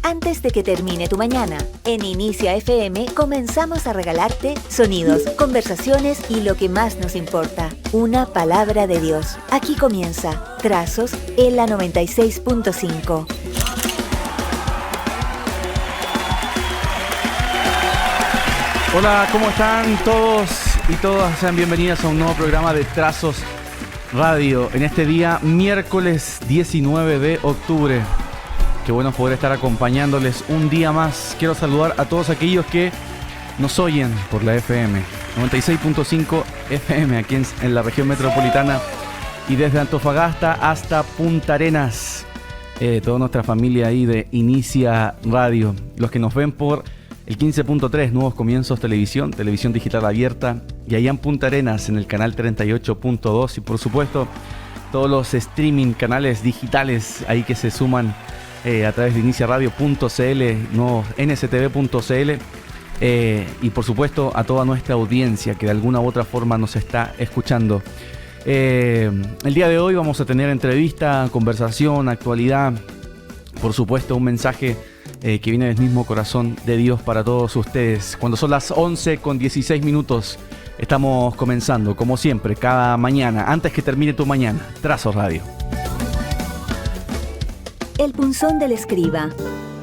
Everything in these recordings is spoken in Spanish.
Antes de que termine tu mañana, en Inicia FM comenzamos a regalarte sonidos, conversaciones y lo que más nos importa, una palabra de Dios. Aquí comienza Trazos en la 96.5. Hola, ¿cómo están todos y todas? Sean bienvenidas a un nuevo programa de Trazos Radio en este día, miércoles 19 de octubre. Qué bueno poder estar acompañándoles un día más. Quiero saludar a todos aquellos que nos oyen por la FM 96.5 FM aquí en la región metropolitana y desde Antofagasta hasta Punta Arenas. Toda nuestra familia ahí de Inicia Radio. Los que nos ven por el 15.3, Nuevos Comienzos Televisión digital abierta, y allá en Punta Arenas en el canal 38.2 y por supuesto todos los streaming, canales digitales ahí que se suman a través de iniciaradio.cl, no, nstv.cl, y por supuesto a toda nuestra audiencia que de alguna u otra forma nos está escuchando. El día de hoy vamos a tener entrevista, conversación, actualidad, por supuesto un mensaje que viene del mismo corazón de Dios para todos ustedes. Cuando son las 11:16 estamos comenzando, como siempre, cada mañana, antes que termine tu mañana, Trazos Radio. El punzón del escriba,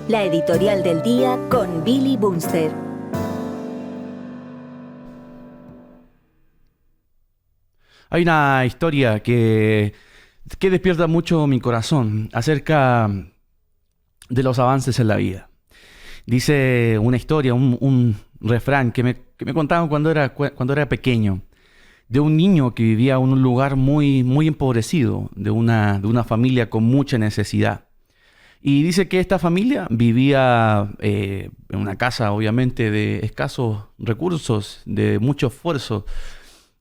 la editorial del día con Billy Bunster. Hay una historia que despierta mucho mi corazón acerca de los avances en la vida. Dice una historia, un refrán que me contaban cuando era pequeño, de un niño que vivía en un lugar muy, muy empobrecido, de una familia con mucha necesidad. Y dice que esta familia vivía en una casa, obviamente, de escasos recursos, de mucho esfuerzo.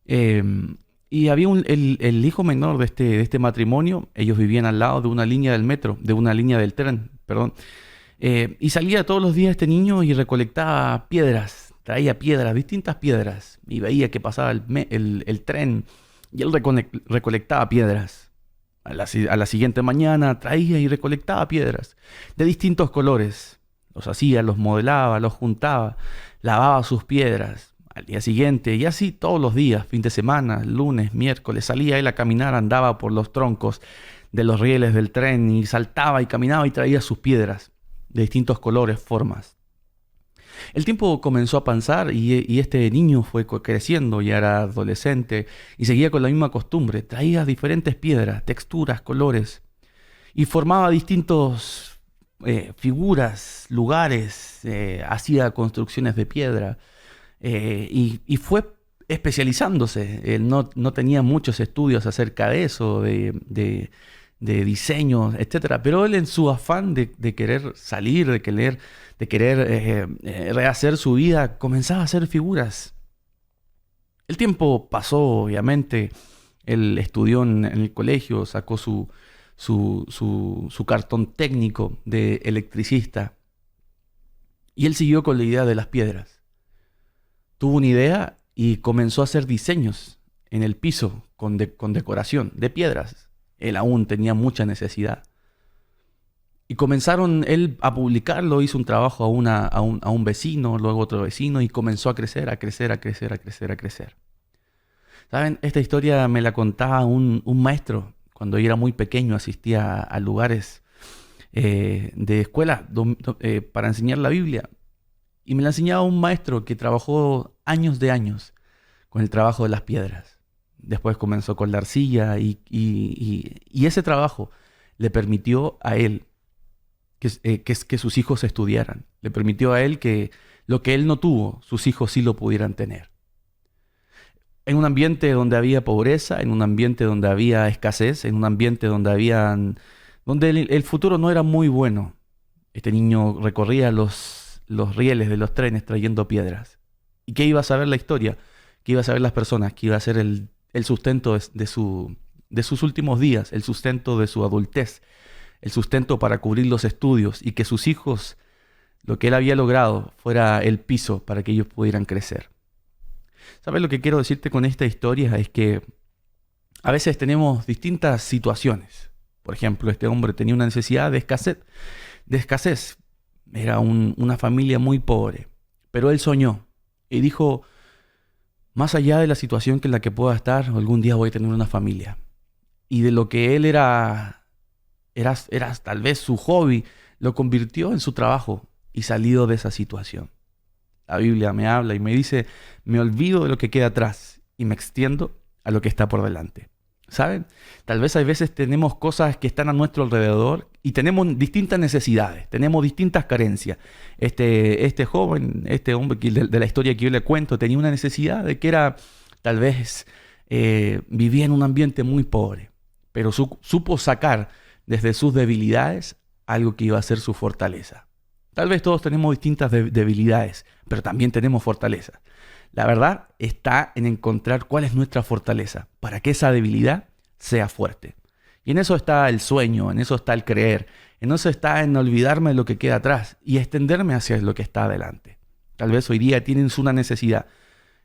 Y había el hijo menor de este matrimonio. Ellos vivían al lado de una línea del metro, de una línea del tren, perdón. Y salía todos los días este niño y recolectaba piedras, traía piedras, distintas piedras. Y veía que pasaba el tren y él recolectaba piedras. A la siguiente mañana traía y recolectaba piedras de distintos colores. Los hacía, los modelaba, los juntaba, lavaba sus piedras. Al día siguiente, y así todos los días, fin de semana, lunes, miércoles, salía él a caminar, andaba por los troncos de los rieles del tren y saltaba y caminaba y traía sus piedras de distintos colores, formas. El tiempo comenzó a pasar y este niño fue creciendo, ya era adolescente y seguía con la misma costumbre. Traía diferentes piedras, texturas, colores y formaba distintos figuras, lugares, hacía construcciones de piedra y fue especializándose. Él no tenía muchos estudios acerca de eso, de diseño, etcétera, pero él en su afán de querer salir, de querer rehacer su vida, comenzaba a hacer figuras. El tiempo pasó, obviamente. Él estudió en el colegio, sacó su cartón técnico de electricista y él siguió con la idea de las piedras. Tuvo una idea y comenzó a hacer diseños en el piso con decoración de piedras. Él aún tenía mucha necesidad. Y comenzaron él a publicarlo, hizo un trabajo a un vecino, luego otro vecino, y comenzó a crecer. ¿Saben? Esta historia me la contaba un maestro. Cuando yo era muy pequeño asistía a lugares de escuela para enseñar la Biblia. Y me la enseñaba un maestro que trabajó años con el trabajo de las piedras. Después comenzó con la arcilla y ese trabajo le permitió a él que sus hijos estudiaran. Le permitió a él que lo que él no tuvo, sus hijos sí lo pudieran tener. En un ambiente donde había pobreza, en un ambiente donde había escasez, en un ambiente donde el futuro no era muy bueno, este niño recorría los rieles de los trenes trayendo piedras. ¿Y qué iba a saber la historia? ¿Qué iba a saber las personas? ¿Qué iba a ser el sustento de sus últimos días, el sustento de su adultez, el sustento para cubrir los estudios y que sus hijos, lo que él había logrado, fuera el piso para que ellos pudieran crecer? ¿Sabes lo que quiero decirte con esta historia? Es que a veces tenemos distintas situaciones. Por ejemplo, este hombre tenía una necesidad de escasez, Era una familia muy pobre. Pero él soñó y dijo, más allá de la situación en la que pueda estar, algún día voy a tener una familia. Y de lo que él era tal vez su hobby, lo convirtió en su trabajo y salió de esa situación. La Biblia me habla y me dice, me olvido de lo que queda atrás y me extiendo a lo que está por delante. ¿Saben? Tal vez hay veces tenemos cosas que están a nuestro alrededor y tenemos distintas necesidades, tenemos distintas carencias. Este joven, este hombre de la historia que yo le cuento, tenía una necesidad de que era, tal vez, vivía en un ambiente muy pobre, pero supo sacar desde sus debilidades algo que iba a ser su fortaleza. Tal vez todos tenemos distintas debilidades, pero también tenemos fortalezas. La verdad está en encontrar cuál es nuestra fortaleza para que esa debilidad sea fuerte. Y en eso está el sueño, en eso está el creer, en eso está en olvidarme de lo que queda atrás y extenderme hacia lo que está adelante. Tal vez hoy día tienes una necesidad,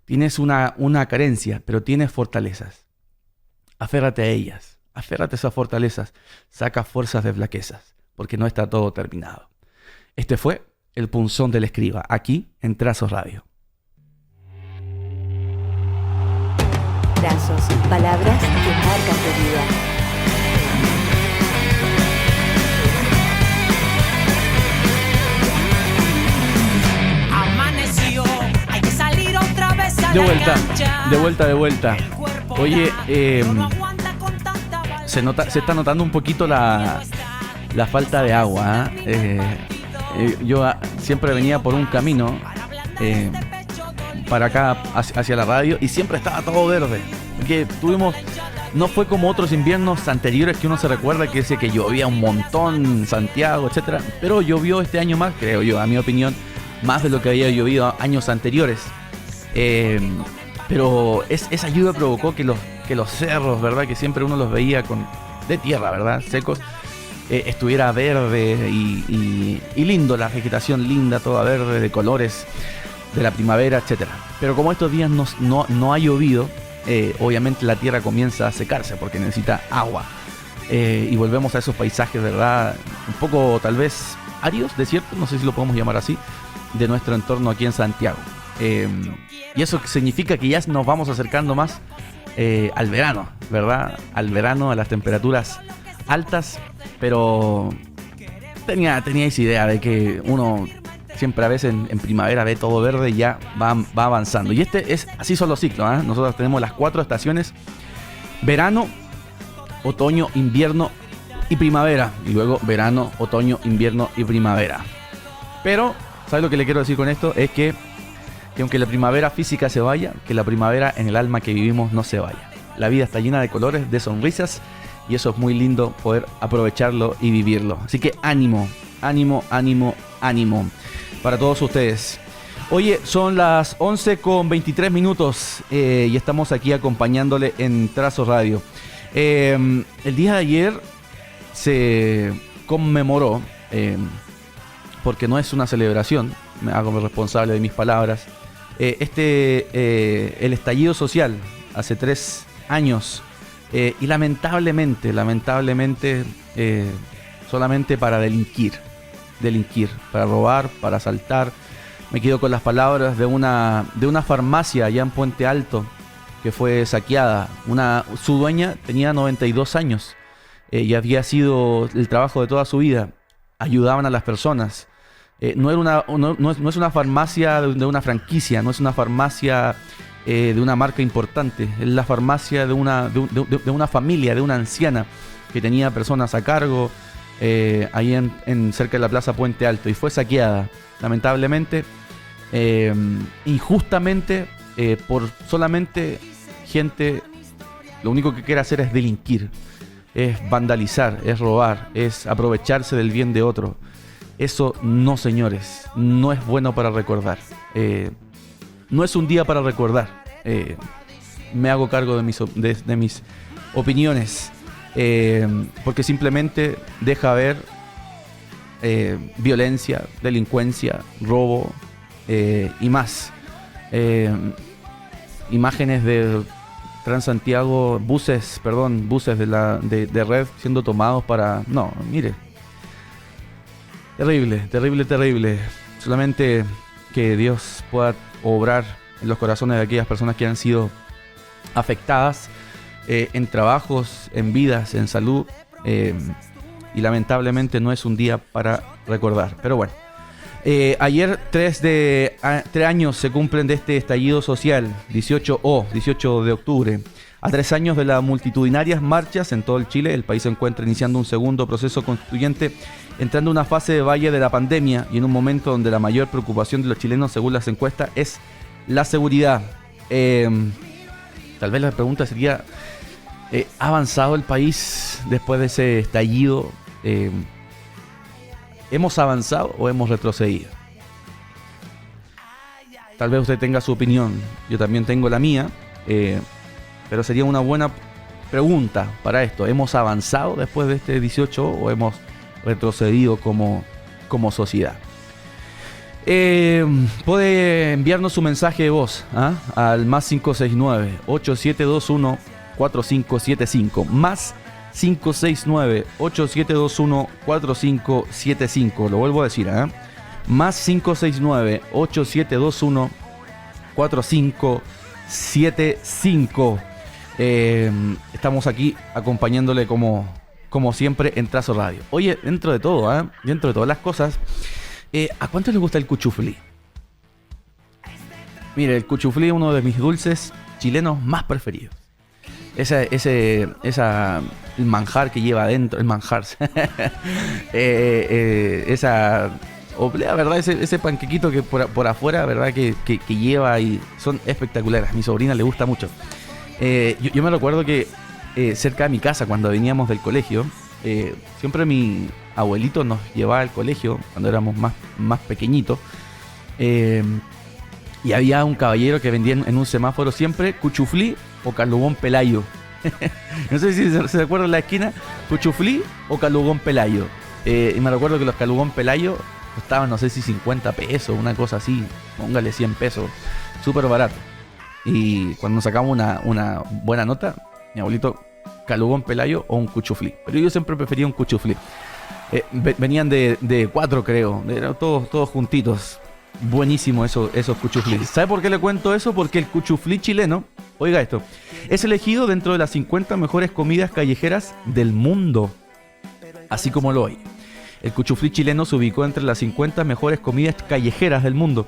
tienes una carencia, pero tienes fortalezas. Aférrate a ellas, aférrate a esas fortalezas, saca fuerzas de flaquezas, porque no está todo terminado. Este fue el Punzón del Escriba, aquí en Trazos Radio. Trazos, palabras que marcan tu vida. Amaneció, hay que salir otra vez a la cancha. De vuelta. Oye, se está notando un poquito la falta de agua. Yo siempre venía por un camino para acá hacia la radio y siempre estaba todo verde. Que no fue como otros inviernos anteriores que uno se recuerda que dice que llovía un montón en Santiago, etcétera. Pero llovió este año más, creo yo, a mi opinión, más de lo que había llovido años anteriores. Pero esa lluvia provocó que los cerros, ¿verdad? Que siempre uno los veía de tierra, ¿verdad? Secos. Estuviera verde y lindo, la vegetación linda, toda verde, de colores de la primavera, etcétera. Pero como estos días no ha llovido, obviamente la tierra comienza a secarse porque necesita agua. Y volvemos a esos paisajes, ¿verdad? Un poco tal vez áridos, desiertos, no sé si lo podemos llamar así, de nuestro entorno aquí en Santiago. Y eso significa que ya nos vamos acercando más al verano, ¿verdad? Al verano, a las temperaturas altas, pero tenía esa idea de que uno siempre a veces en primavera ve todo verde y ya va avanzando. Y así son los ciclos, ¿eh? Nosotros tenemos las 4 estaciones: verano, otoño, invierno y primavera. Y luego verano, otoño, invierno y primavera. Pero, ¿sabes lo que le quiero decir con esto? Es que aunque la primavera física se vaya, que la primavera en el alma que vivimos no se vaya. La vida está llena de colores, de sonrisas, y eso es muy lindo poder aprovecharlo y vivirlo. Así que ánimo, ánimo, ánimo, ánimo para todos ustedes. Oye, son las 11:23 y estamos aquí acompañándole en Trazos Radio. El día de ayer se conmemoró, porque no es una celebración, me hago responsable de mis palabras, el estallido social hace 3 años. Y lamentablemente, solamente para delinquir, para robar, para asaltar. Me quedo con las palabras de una farmacia allá en Puente Alto que fue saqueada. Su dueña tenía 92 años y había sido el trabajo de toda su vida. Ayudaban a las personas. No es una farmacia de una franquicia, no es una farmacia de una marca importante. Es la farmacia de una familia, de una anciana que tenía personas a cargo ahí cerca de la Plaza Puente Alto, y fue saqueada, lamentablemente, injustamente, por solamente gente. Lo único que quiere hacer es delinquir, es vandalizar, es robar, es aprovecharse del bien de otro. Eso no, señores, no es bueno para recordar. No es un día para recordar. Me hago cargo de mis opiniones, porque simplemente deja ver violencia, delincuencia, robo y más. Imágenes de Transantiago, buses de red siendo tomados para... No, mire. Terrible, terrible, terrible. Solamente que Dios pueda obrar en los corazones de aquellas personas que han sido afectadas en trabajos, en vidas, en salud. Y lamentablemente no es un día para recordar. Pero bueno, ayer 3 años se cumplen de este estallido social, 18 de octubre. A 3 años de las multitudinarias marchas en todo el Chile, el país se encuentra iniciando un segundo proceso constituyente, entrando en una fase de valle de la pandemia y en un momento donde la mayor preocupación de los chilenos, según las encuestas, es la seguridad. Tal vez la pregunta sería, ¿ha avanzado el país después de ese estallido? ¿Hemos avanzado o hemos retrocedido? Tal vez usted tenga su opinión, yo también tengo la mía, pero sería una buena pregunta para esto. ¿Hemos avanzado después de este 18 o hemos retrocedido como sociedad? Puede enviarnos su mensaje de voz al más 569-8721-4575. Más 569-8721-4575. Lo vuelvo a decir, más 569-8721-4575. Estamos aquí acompañándole como siempre en Trazo Radio. Oye, dentro de todo, dentro de todas las cosas, ¿a cuánto les gusta el cuchuflí? Mire, el cuchuflí es uno de mis dulces chilenos más preferidos. El manjar que lleva adentro, el manjar. Esa oblea, ¿verdad? Ese panquequito que por afuera, ¿verdad? Que lleva y son espectaculares. A mi sobrina le gusta mucho. Yo me recuerdo que cerca de mi casa, cuando veníamos del colegio, siempre mi abuelito nos llevaba al colegio cuando éramos más pequeñitos. Y había un caballero que vendía en un semáforo siempre cuchuflí o calugón pelayo. No sé si se acuerdan en la esquina, cuchuflí o calugón pelayo. Y me recuerdo que los calugón pelayo costaban, no sé si 50 pesos, una cosa así, póngale 100 pesos, súper barato. Y cuando sacamos una buena nota, mi abuelito, calugón pelayo o un cuchuflí. Pero yo siempre prefería un cuchuflí. Venían de 4, creo, eran todos juntitos. Buenísimo esos cuchuflís. ¿Sabe por qué le cuento eso? Porque el cuchuflí chileno, oiga esto, es elegido dentro de las 50 mejores comidas callejeras del mundo. Así como lo oye. El cuchuflí chileno se ubicó entre las 50 mejores comidas callejeras del mundo,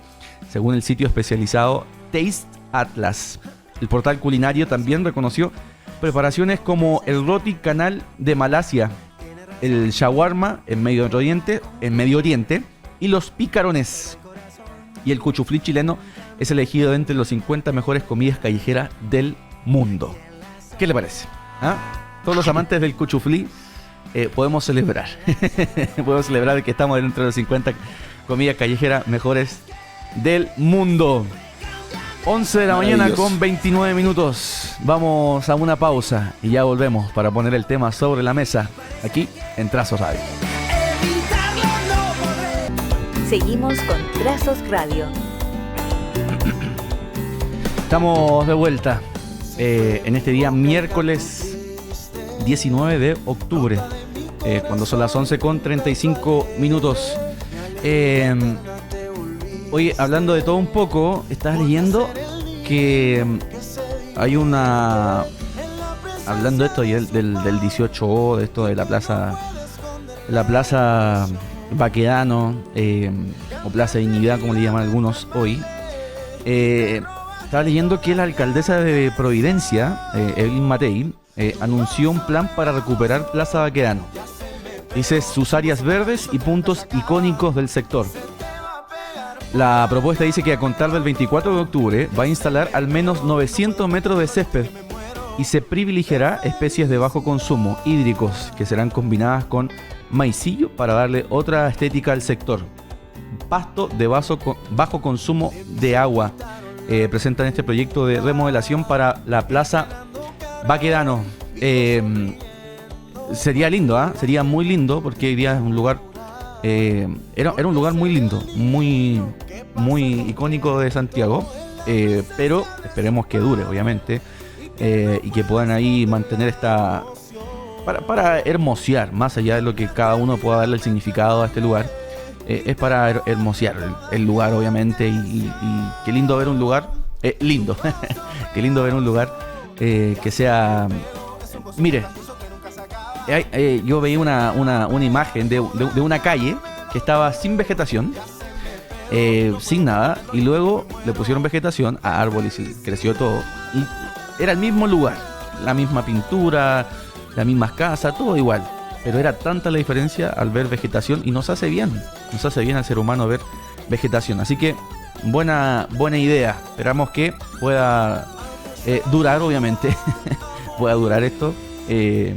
según el sitio especializado Taste Atlas. El portal culinario también reconoció preparaciones como el roti canal de Malasia, el shawarma en Medio Oriente y los picarones. Y el cuchuflí chileno es elegido entre los 50 mejores comidas callejeras del mundo. ¿Qué le parece? Todos los amantes del cuchuflí podemos celebrar. Podemos celebrar que estamos dentro de los 50 comidas callejeras mejores del mundo. 11 de la mañana con 29 minutos. Vamos a una pausa y ya volvemos para poner el tema sobre la mesa aquí en Trazo Radio. Seguimos con Trazos Radio. Estamos de vuelta en este día miércoles 19 de octubre, cuando son las 11:35. Oye, hablando de todo un poco, estás leyendo que hay una... Hablando de esto del 18O, de esto de la plaza Baquedano, o Plaza Dignidad, como le llaman algunos hoy. Estaba leyendo que la alcaldesa de Providencia, Evelyn Matei, anunció un plan para recuperar Plaza Baquedano. Dice sus áreas verdes y puntos icónicos del sector. La propuesta dice que a contar del 24 de octubre va a instalar al menos 900 metros de césped y se privilegiará especies de bajo consumo hídricos que serán combinadas con maicillo para darle otra estética al sector. Pasto de bajo consumo de agua. Presentan este proyecto de remodelación para la Plaza Baquedano. Sería lindo, sería muy lindo, porque hoy día es un lugar... era un lugar muy lindo, muy icónico de Santiago, pero esperemos que dure, obviamente, y que puedan ahí mantener esta... Para hermosear, más allá de lo que cada uno pueda darle el significado a este lugar, es para hermosear el lugar, obviamente, y qué lindo ver un lugar, lindo, qué lindo ver un lugar que sea, mire, yo veía una imagen de una calle que estaba sin vegetación, sin nada, y luego le pusieron vegetación a árboles y creció todo, y era el mismo lugar, la misma pintura, las mismas casas, todo igual. Pero era tanta la diferencia al ver vegetación y nos hace bien al ser humano ver vegetación. Así que buena idea. Esperamos que pueda durar, obviamente, pueda durar esto y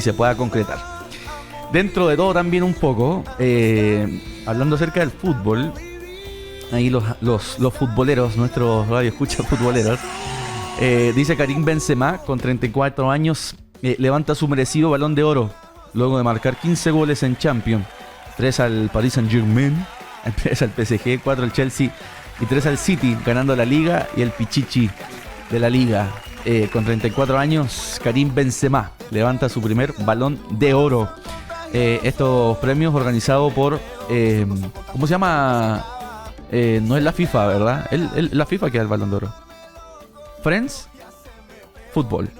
se pueda concretar. Dentro de todo también un poco, hablando acerca del fútbol, ahí los futboleros, nuestros radioescuchas futboleros, dice Karim Benzema, con 34 años, levanta su merecido Balón de Oro. Luego de marcar 15 goles en Champions, 3 al Paris Saint-Germain, 3 al PSG, 4 al Chelsea y 3 al City, ganando la Liga y el Pichichi de la Liga. Con 34 años, Karim Benzema levanta su primer Balón de Oro. Estos premios organizados por, ¿cómo se llama? No es la FIFA, ¿verdad? La FIFA que da el Balón de Oro. France Football.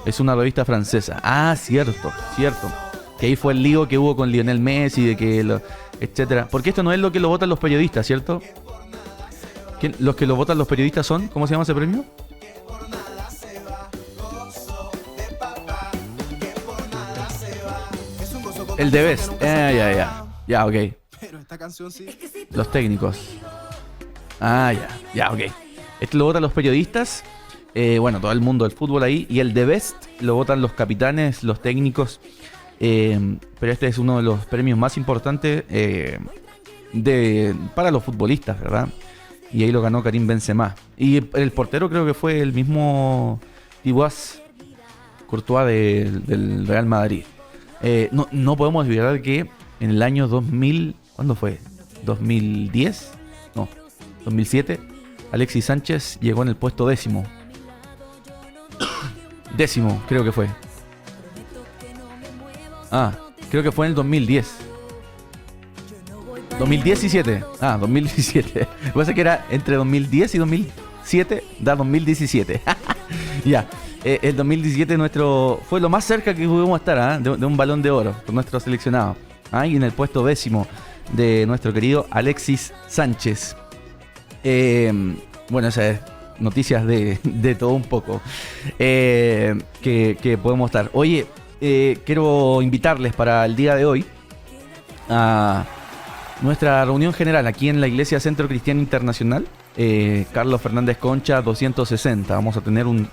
Es una revista francesa. Ah, cierto. Que ahí fue el lío que hubo con Lionel Messi, de que etcétera. Porque esto no es lo que lo votan los periodistas, ¿cierto? Los que lo votan los periodistas son, ¿cómo se llama ese premio? El de Best. Ya, ok. Los técnicos. Ya, ok. Esto lo votan los periodistas. Bueno, todo el mundo del fútbol ahí. Y el de Best lo votan los capitanes, los técnicos. Pero este es uno de los premios más importantes para los futbolistas, ¿verdad? Y ahí lo ganó Karim Benzema. Y el portero creo que fue el mismo Thibaut Courtois del Real Madrid. No podemos olvidar que en el año 2000... ¿Cuándo fue? ¿2010? No, 2007. Alexis Sánchez llegó en el puesto 10º. Creo que fue. Creo que fue en el 2010. 2017. 2017. Lo que pasa es que era entre 2010 y 2007, da 2017. Ya. El 2017 fue lo más cerca que pudimos estar de un Balón de Oro con nuestro seleccionado. Y en el puesto 10º de nuestro querido Alexis Sánchez. Bueno, esa es noticias de todo un poco que podemos estar. Oye, quiero invitarles para el día de hoy a nuestra reunión general aquí en la Iglesia Centro Cristiano Internacional, Carlos Fernández Concha 260. Vamos a tener una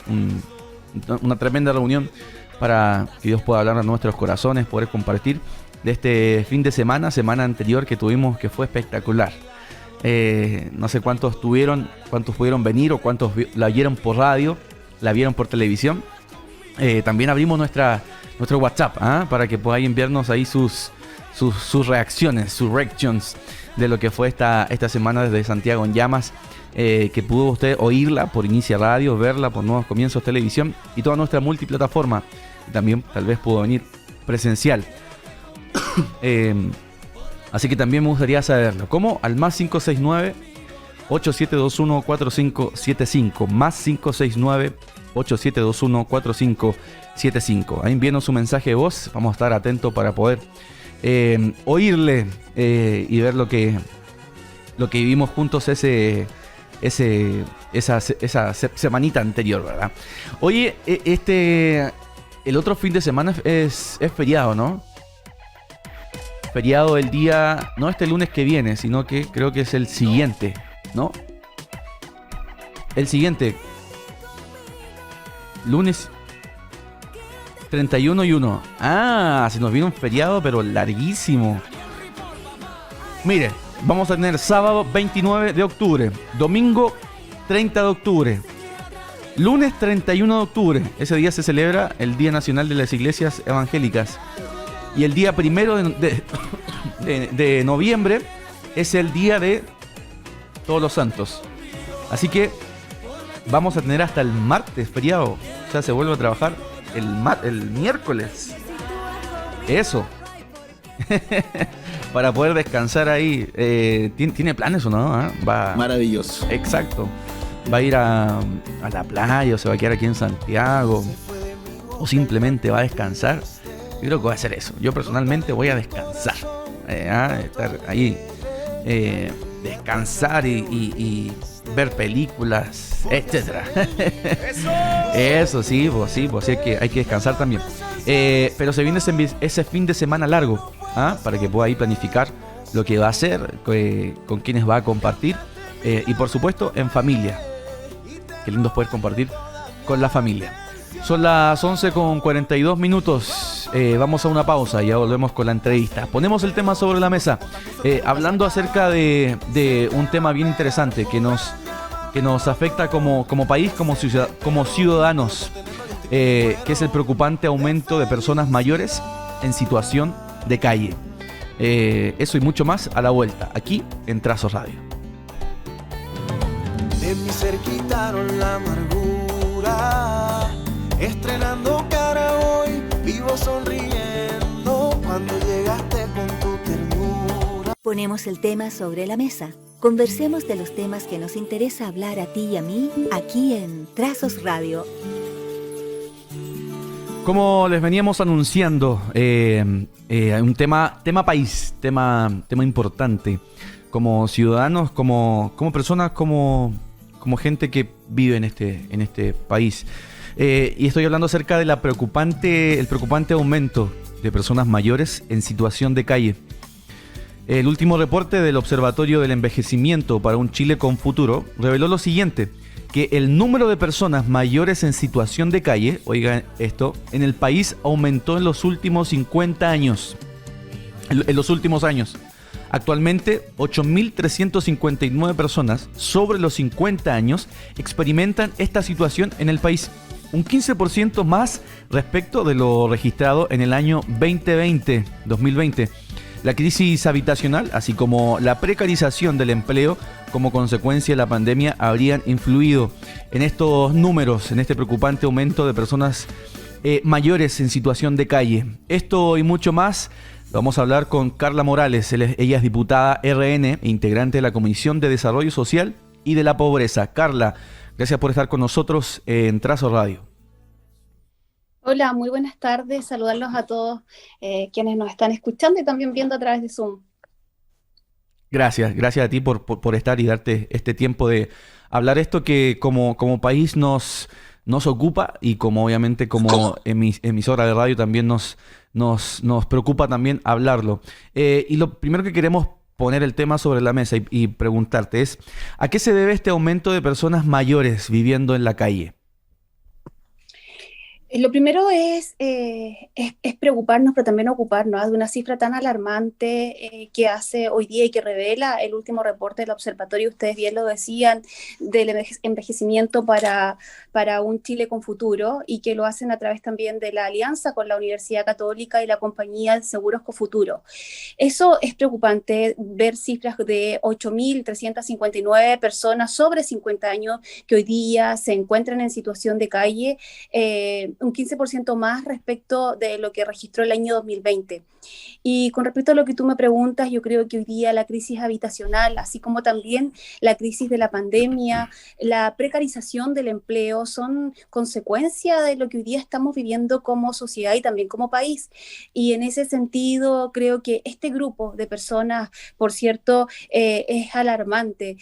tremenda reunión para que Dios pueda hablar a nuestros corazones, poder compartir de este fin de semana anterior que tuvimos, que fue espectacular. No sé cuántos pudieron venir o cuántos la vieron por radio, la vieron por televisión. También abrimos nuestro WhatsApp para que podáis enviarnos ahí sus reacciones, sus reactions de lo que fue esta semana desde Santiago en Llamas, que pudo usted oírla por Inicia Radio, verla por Nuevos Comienzos Televisión y toda nuestra multiplataforma. Y también tal vez pudo venir presencial. Así que también me gustaría saberlo. ¿Cómo? Al más 569-8721-4575. Más 569-8721-4575. Ahí envíenos su mensaje de voz. Vamos a estar atentos para poder oírle y ver lo que vivimos juntos esa semanita anterior, ¿verdad? Oye, el otro fin de semana es feriado, ¿no? Feriado el día, no este lunes que viene, sino que creo que es el siguiente, ¿no? El siguiente. Lunes 31 y 1. Se nos viene un feriado, pero larguísimo. Mire, vamos a tener sábado 29 de octubre, domingo 30 de octubre, lunes 31 de octubre. Ese día se celebra el Día Nacional de las Iglesias Evangélicas. Y el día 1 de noviembre es el día de Todos los Santos. Así que vamos a tener hasta el martes feriado. O sea, se vuelve a trabajar el miércoles. Eso. para poder descansar ahí. ¿Tiene planes o no? Maravilloso. Exacto. ¿Va a ir a la playa o se va a quedar aquí en Santiago? ¿O simplemente va a descansar? Yo creo que voy a hacer eso. Yo personalmente voy a descansar. Estar ahí, descansar y ver películas, etcétera. Eso sí, pues es que hay que descansar también. Pero se viene ese fin de semana largo, para que pueda ahí planificar lo que va a hacer, con quienes va a compartir, y por supuesto en familia. Qué lindo es poder compartir con la familia. Son las 11:42. Vamos a una pausa y ya volvemos con la entrevista. Ponemos el tema sobre la mesa, hablando acerca de un tema bien interesante que nos afecta como país, como ciudadanos, que es el preocupante aumento de personas mayores en situación de calle. Eso y mucho más a la vuelta, aquí en Trazo Radio. De mi ser quitaron la amargura, estrenando cara hoy, vivo sonriendo cuando llegaste con tu ternura. Ponemos el tema sobre la mesa. Conversemos de los temas que nos interesa hablar a ti y a mí, aquí en Trazos Radio. Como les veníamos anunciando, un tema país, tema importante, como ciudadanos, como personas, como gente que vive en este país. Y estoy hablando acerca de el preocupante aumento de personas mayores en situación de calle. El último reporte del Observatorio del Envejecimiento para un Chile con Futuro reveló lo siguiente, que el número de personas mayores en situación de calle, oigan esto, en el país aumentó en los últimos 50 años. En los últimos años. Actualmente, 8.359 personas sobre los 50 años experimentan esta situación en el país. Un 15% más respecto de lo registrado en el año 2020. La crisis habitacional, así como la precarización del empleo como consecuencia de la pandemia, habrían influido en estos números, en este preocupante aumento de personas mayores en situación de calle. Esto y mucho más vamos a hablar con Carla Morales. Ella es diputada RN e integrante de la Comisión de Desarrollo Social y de la Pobreza. Carla, gracias por estar con nosotros en Trazo Radio. Hola, muy buenas tardes. Saludarlos a todos quienes nos están escuchando y también viendo a través de Zoom. Gracias a ti por estar y darte este tiempo de hablar esto que como país nos ocupa y como obviamente como emisora de radio también nos preocupa también hablarlo. Y lo primero que queremos poner el tema sobre la mesa y preguntarte es, ¿a qué se debe este aumento de personas mayores viviendo en la calle? Lo primero es preocuparnos, pero también ocuparnos de una cifra tan alarmante que hace hoy día y que revela el último reporte del observatorio, ustedes bien lo decían, del envejecimiento para un Chile con futuro, y que lo hacen a través también de la alianza con la Universidad Católica y la compañía de seguros Cofuturo. Eso es preocupante, ver cifras de 8.359 personas sobre 50 años que hoy día se encuentran en situación de calle, un 15% más respecto de lo que registró el año 2020. Y con respecto a lo que tú me preguntas, yo creo que hoy día la crisis habitacional, así como también la crisis de la pandemia, la precarización del empleo, son consecuencia de lo que hoy día estamos viviendo como sociedad y también como país. Y en ese sentido, creo que este grupo de personas, por cierto, es alarmante.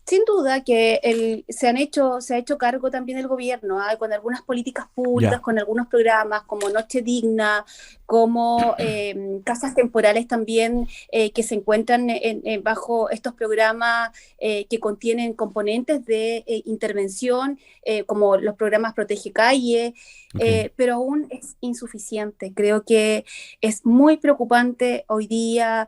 Sin duda que se ha hecho cargo también el gobierno, con algunas políticas públicas, con algunos programas como Noche Digna, como casas temporales también que se encuentran bajo estos programas que contienen componentes de intervención, como los programas Protege Calle, pero aún es insuficiente. Creo que es muy preocupante hoy día.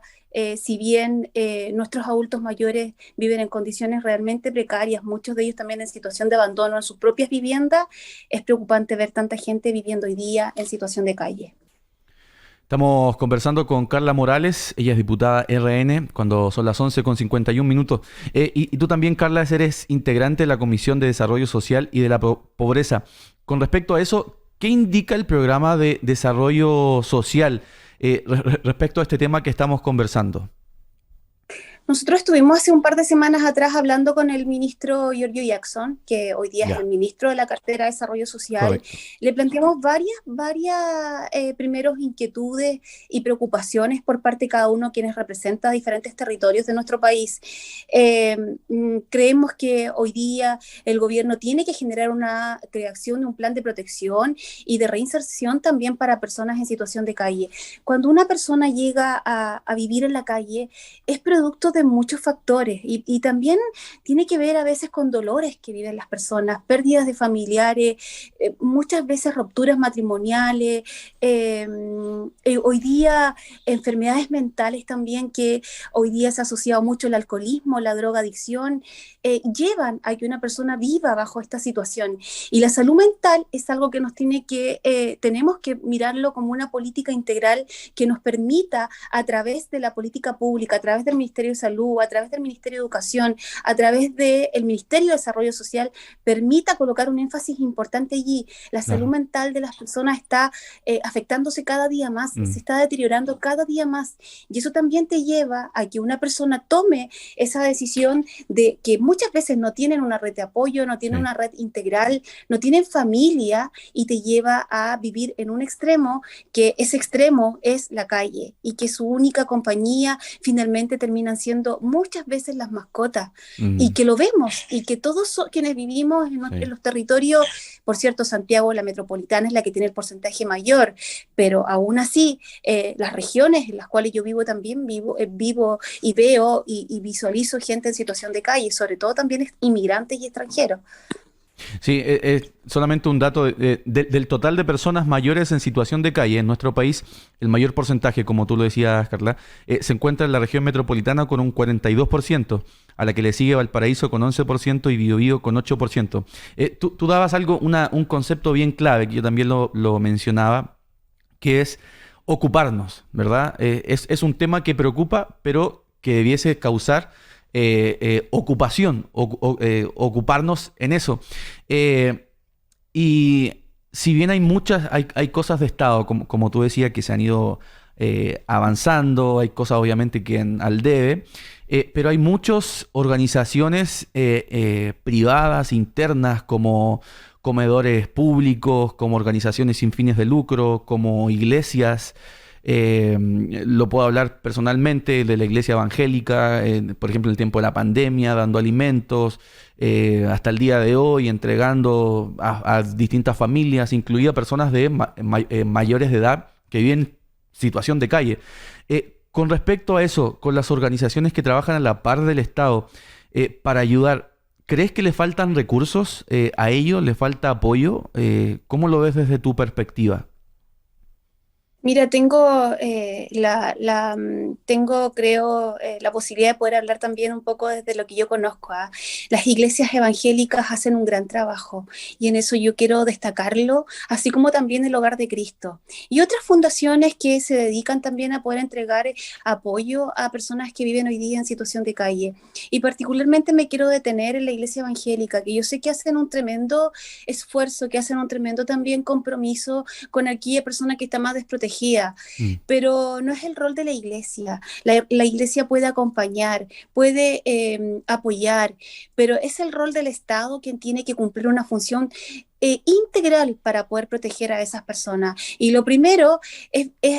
Si bien nuestros adultos mayores viven en condiciones realmente precarias, muchos de ellos también en situación de abandono en sus propias viviendas, es preocupante ver tanta gente viviendo hoy día en situación de calle. Estamos conversando con Carla Morales, ella es diputada RN, cuando son las 11:51. Y tú también, Carla, eres integrante de la Comisión de Desarrollo Social y de la Pobreza. Con respecto a eso, ¿qué indica el programa de desarrollo social respecto a este tema que estamos conversando. Nosotros estuvimos hace un par de semanas atrás hablando con el ministro Giorgio Jackson, que hoy día es el ministro de la cartera de Desarrollo Social. Correcto. Le planteamos varias primeros inquietudes y preocupaciones por parte de cada uno quienes representa diferentes territorios de nuestro país. Creemos que hoy día el gobierno tiene que generar una creación de un plan de protección y de reinserción también para personas en situación de calle. Cuando una persona llega a vivir en la calle, es producto de muchos factores y también tiene que ver a veces con dolores que viven las personas, pérdidas de familiares, muchas veces rupturas matrimoniales, hoy día enfermedades mentales también, que hoy día se ha asociado mucho el alcoholismo, la drogadicción, llevan a que una persona viva bajo esta situación. Y la salud mental es algo que tenemos que mirarlo como una política integral que nos permita, a través de la política pública, a través del Ministerio de Salud, a través del Ministerio de Educación, a través del Ministerio de Desarrollo Social, permita colocar un énfasis importante allí. La salud mental de las personas está afectándose cada día más, se está deteriorando cada día más, y eso también te lleva a que una persona tome esa decisión de que muchas veces no tienen una red de apoyo, no tienen una red integral, no tienen familia, y te lleva a vivir en un extremo, que ese extremo es la calle, y que su única compañía finalmente terminan siendo muchas veces las mascotas, y que lo vemos, y que todos quienes vivimos en los territorios, por cierto, Santiago, la metropolitana, es la que tiene el porcentaje mayor, pero aún así, las regiones en las cuales yo vivo también vivo y veo y visualizo gente en situación de calle, sobre todo también inmigrantes y extranjeros. Sí, solamente un dato del total de personas mayores en situación de calle en nuestro país, el mayor porcentaje, como tú lo decías, Carla, se encuentra en la región metropolitana con un 42%, a la que le sigue Valparaíso con 11% y Biobío con 8%. Tú dabas un concepto bien clave, que yo también lo mencionaba, que es ocuparnos, ¿verdad? Es un tema que preocupa, pero que debiese causar ocupación, ocuparnos en eso. Y si bien hay cosas de Estado, como tú decías, que se han ido avanzando, hay cosas obviamente que al debe, pero hay muchas organizaciones privadas, internas, como comedores públicos, como organizaciones sin fines de lucro, como iglesias. Lo puedo hablar personalmente de la iglesia evangélica, por ejemplo, en el tiempo de la pandemia, dando alimentos, hasta el día de hoy, entregando a distintas familias, incluidas personas de mayores de edad que viven en situación de calle. Con respecto a eso, con las organizaciones que trabajan a la par del Estado para ayudar, ¿crees que le faltan recursos a ellos? ¿Le falta apoyo? ¿Cómo lo ves desde tu perspectiva? Mira, creo, la posibilidad de poder hablar también un poco desde lo que yo conozco. Las iglesias evangélicas hacen un gran trabajo, y en eso yo quiero destacarlo, así como también el Hogar de Cristo. Y otras fundaciones que se dedican también a poder entregar apoyo a personas que viven hoy día en situación de calle. Y particularmente me quiero detener en la iglesia evangélica, que yo sé que hacen un tremendo esfuerzo, que hacen un tremendo también compromiso con aquella persona que está más desprotegida. Pero no es el rol de la iglesia. La iglesia puede acompañar, puede apoyar, pero es el rol del Estado quien tiene que cumplir una función integral para poder proteger a esas personas. Y lo primero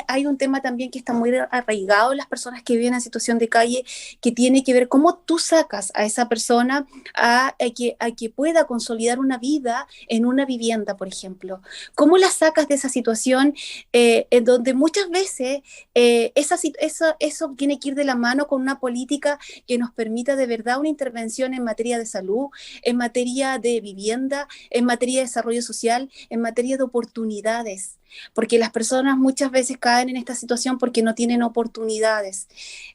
hay un tema también que está muy arraigado en las personas que viven en situación de calle, que tiene que ver cómo tú sacas a esa persona a que pueda consolidar una vida en una vivienda, por ejemplo. ¿Cómo la sacas de esa situación en donde muchas veces eso tiene que ir de la mano con una política que nos permita de verdad una intervención en materia de salud, en materia de vivienda, en materia de desarrollo social, en materia de oportunidades, porque las personas muchas veces caen en esta situación porque no tienen oportunidades,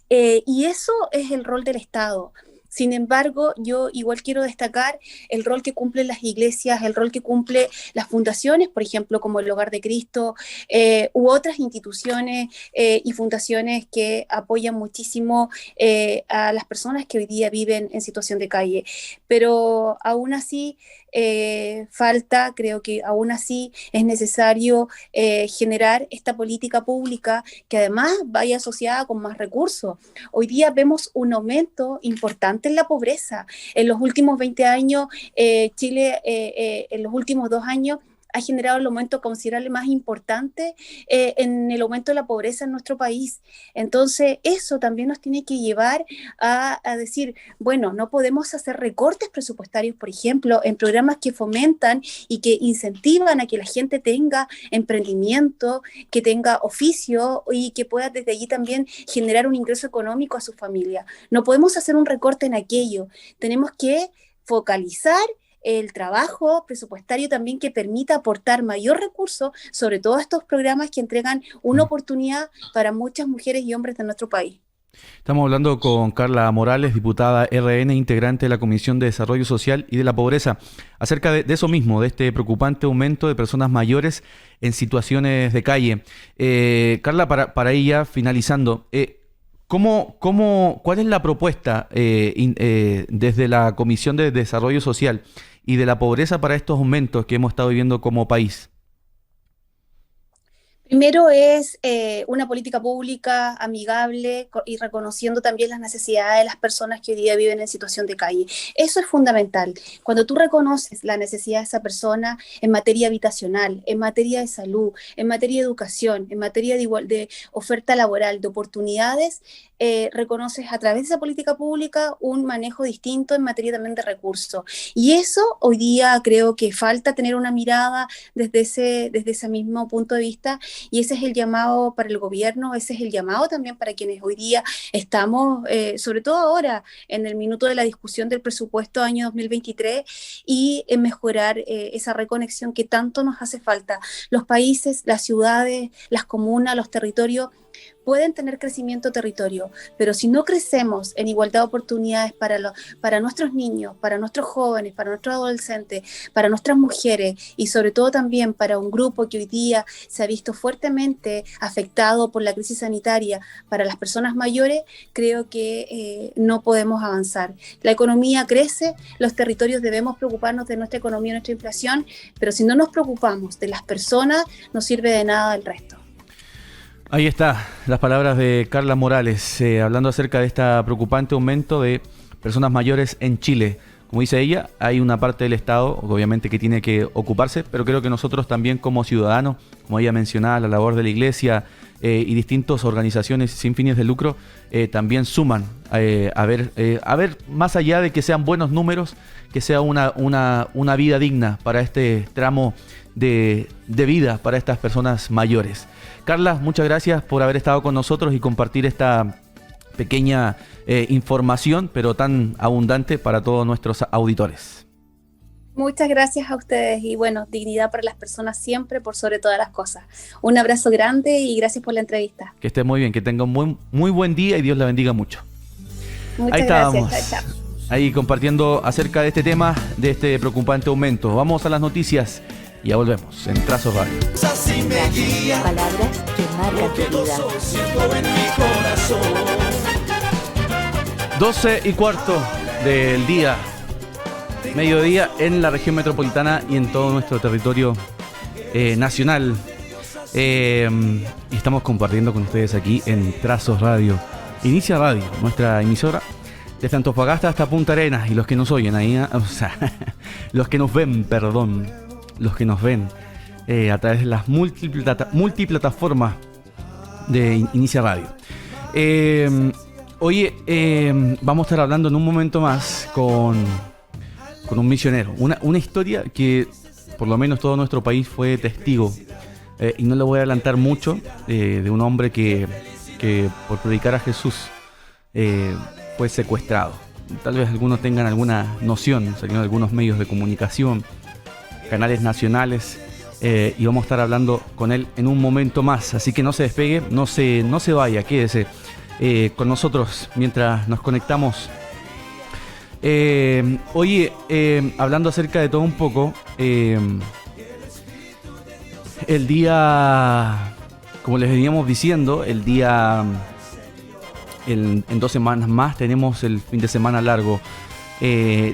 y eso es el rol del Estado. Sin embargo, yo igual quiero destacar el rol que cumplen las iglesias, el rol que cumplen las fundaciones, por ejemplo, como el Hogar de Cristo, u otras instituciones y fundaciones que apoyan muchísimo a las personas que hoy día viven en situación de calle. Pero aún así, falta, creo que aún así es necesario generar esta política pública que además vaya asociada con más recursos. Hoy día vemos un aumento importante en la pobreza. En los últimos 20 años, Chile en los últimos 2 años ha generado el aumento considerable más importante en el aumento de la pobreza en nuestro país. Entonces, eso también nos tiene que llevar a decir, bueno, no podemos hacer recortes presupuestarios, por ejemplo, en programas que fomentan y que incentivan a que la gente tenga emprendimiento, que tenga oficio y que pueda desde allí también generar un ingreso económico a su familia. No podemos hacer un recorte en aquello. Tenemos que focalizar el trabajo presupuestario también que permita aportar mayor recurso, sobre todo a estos programas que entregan una oportunidad para muchas mujeres y hombres de nuestro país. Estamos hablando con Carla Morales, diputada RN, integrante de la Comisión de Desarrollo Social y de la Pobreza, acerca de eso mismo, de este preocupante aumento de personas mayores en situaciones de calle. Carla, para ella, finalizando, ¿cuál es la propuesta desde la Comisión de Desarrollo Social y de la Pobreza para estos aumentos que hemos estado viviendo como país? Primero es una política pública amigable y reconociendo también las necesidades de las personas que hoy día viven en situación de calle. Eso es fundamental. Cuando tú reconoces la necesidad de esa persona en materia habitacional, en materia de salud, en materia de educación, en materia de oferta laboral, de oportunidades, reconoces a través de esa política pública un manejo distinto en materia también de recursos. Y eso hoy día creo que falta tener una mirada desde ese mismo punto de vista. Y ese es el llamado para el gobierno, ese es el llamado también para quienes hoy día estamos, sobre todo ahora, en el minuto de la discusión del presupuesto año 2023 y en mejorar esa reconexión que tanto nos hace falta. Los países, las ciudades, las comunas, los territorios pueden tener crecimiento territorio, pero si no crecemos en igualdad de oportunidades para nuestros niños, para nuestros jóvenes, para nuestros adolescentes, para nuestras mujeres y sobre todo también para un grupo que hoy día se ha visto fuertemente afectado por la crisis sanitaria, para las personas mayores, creo que no podemos avanzar. La economía crece, los territorios debemos preocuparnos de nuestra economía, nuestra inflación, pero si no nos preocupamos de las personas, no sirve de nada el resto. Ahí está, las palabras de Carla Morales, hablando acerca de este preocupante aumento de personas mayores en Chile. Como dice ella, hay una parte del Estado, obviamente, que tiene que ocuparse, pero creo que nosotros también como ciudadanos, como ella mencionaba, la labor de la Iglesia y distintas organizaciones sin fines de lucro, también suman a ver, más allá de que sean buenos números, que sea una vida digna para este tramo de vida para estas personas mayores. Carla, muchas gracias por haber estado con nosotros y compartir esta pequeña información, pero tan abundante para todos nuestros auditores. Muchas gracias a ustedes y bueno, dignidad para las personas siempre por sobre todas las cosas. Un abrazo grande y gracias por la entrevista. Que esté muy bien, que tenga un muy buen día y Dios la bendiga mucho. Muchas Ahí estábamos. gracias. Chao, chao. Ahí compartiendo acerca de este tema, de este preocupante aumento. Vamos a las noticias y ya volvemos en Trazos Radio. Así me guía, Palabras que marcan tu vida. siento en mi corazón. 12:15 del día, mediodía en la región metropolitana y en todo nuestro territorio nacional. Y estamos compartiendo con ustedes aquí en Trazos Radio. Inicia Radio, nuestra emisora, desde Antofagasta hasta Punta Arenas. Y los que nos oyen ahí, los que nos ven, los que nos ven a través de las multiplataformas de Inicia Radio. Hoy vamos a estar hablando en un momento más con un misionero. Una historia que por lo menos todo nuestro país fue testigo. Y no le voy a adelantar mucho, de un hombre que por predicar a Jesús fue secuestrado. Tal vez algunos tengan alguna noción, salieron algunos medios de comunicación, canales nacionales, y vamos a estar hablando con él en un momento más. Así que no se despegue, no se vaya, quédese con nosotros mientras nos conectamos. Oye, hablando acerca de todo un poco, el día, como les veníamos diciendo, el día, en 2 semanas más tenemos el fin de semana largo,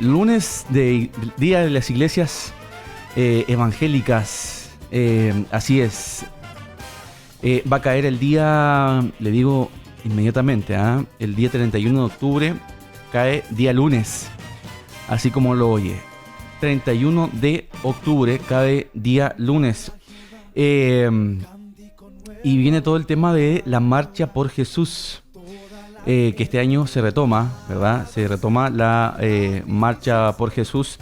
Lunes de Día de las Iglesias Evangélicas. Así es. Va a caer el día, le digo inmediatamente, el día 31 de octubre cae día lunes, así como lo oye. 31 de octubre cae día lunes. Y viene todo el tema de la Marcha por Jesús, que este año se retoma, ¿verdad? Se retoma la Marcha por Jesús.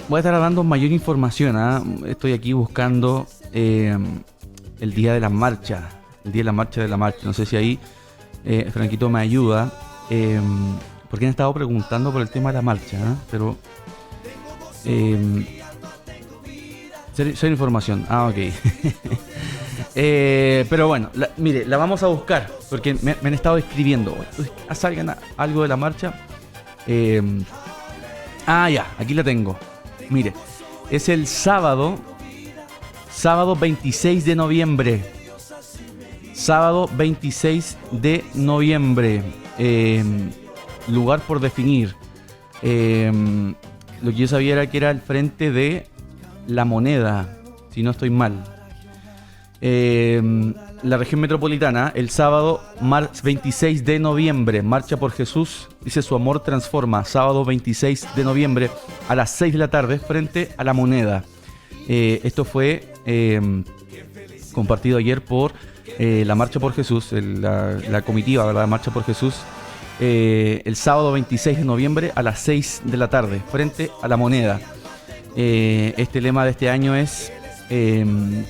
Voy a estar dando mayor información. Estoy aquí buscando el día de la marcha. El día de la marcha. No sé si ahí Franquito me ayuda. Porque han estado preguntando por el tema de la marcha. Pero ser información. Ok. Pero bueno, mire, la vamos a buscar. Porque me han estado escribiendo. ¿Salgan algo de la marcha? Ya, aquí la tengo. Mire, es el sábado 26 de noviembre. Sábado 26 de noviembre. Lugar por definir. Lo que yo sabía era que era al frente de La Moneda, si no estoy mal. La región metropolitana, el sábado 26 de noviembre, Marcha por Jesús, dice Su Amor Transforma, sábado 26 de noviembre a las 6 de la tarde frente a La Moneda. Esto fue compartido ayer por la Marcha por Jesús, la comitiva, ¿verdad? Marcha por Jesús, el sábado 26 de noviembre a las 6 de la tarde frente a La Moneda. Este lema de este año es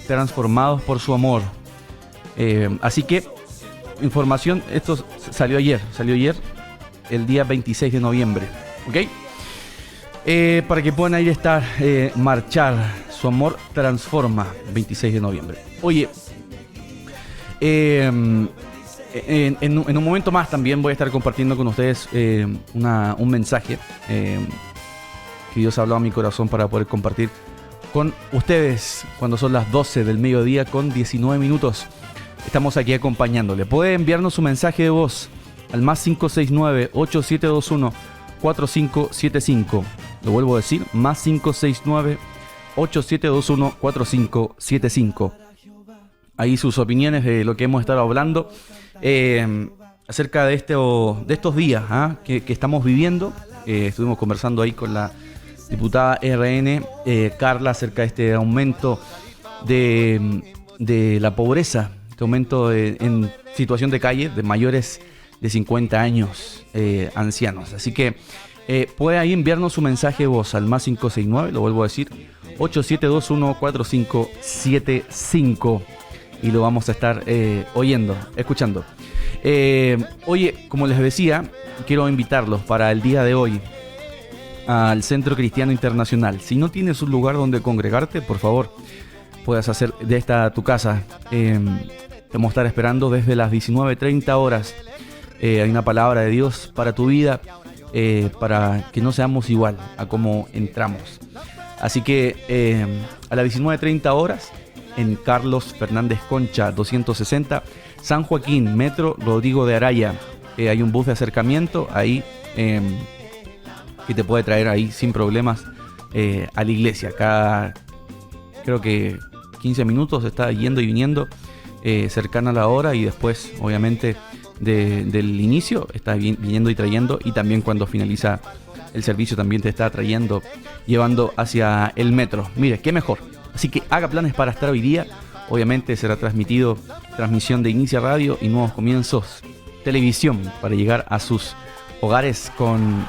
transformados por su amor. Así que información, esto salió ayer el día 26 de noviembre, ¿ok? Para que puedan ir a estar, marchar. Su amor transforma, 26 de noviembre. Oye, en un momento más también voy a estar compartiendo con ustedes un mensaje que Dios ha hablado a mi corazón para poder compartir con ustedes cuando son las 12 del mediodía con 19 minutos. Estamos aquí acompañándole. Puede enviarnos su mensaje de voz al más 569-8721-4575. Lo vuelvo a decir, más 569-8721-4575. Ahí sus opiniones de lo que hemos estado hablando acerca de estos días que estamos viviendo. Estuvimos conversando ahí con la diputada RN, Carla, acerca de este aumento de la pobreza, este aumento en situación de calle de mayores de 50 años, ancianos. Así que puede ahí enviarnos su mensaje de voz al más 569, lo vuelvo a decir, 8721-4575, y lo vamos a estar escuchando. Oye, como les decía, quiero invitarlos para el día de hoy al Centro Cristiano Internacional. Si no tienes un lugar donde congregarte, por favor, puedas hacer de esta tu casa. Te vamos a estar esperando desde las 19:30 horas. Hay una palabra de Dios para tu vida, para que no seamos igual a como entramos. Así que a las 19:30 horas, en Carlos Fernández Concha 260, San Joaquín, Metro Rodrigo de Araya, hay un bus de acercamiento ahí que te puede traer ahí sin problemas a la iglesia. Cada, creo que 15 minutos está yendo y viniendo, cercana a la hora, y después obviamente del inicio está viniendo y trayendo, y también cuando finaliza el servicio también te está trayendo, llevando hacia el metro. Mire, qué mejor. Así que haga planes para estar hoy día. Obviamente será transmisión de Inicia Radio y Nuevos Comienzos Televisión para llegar a sus hogares con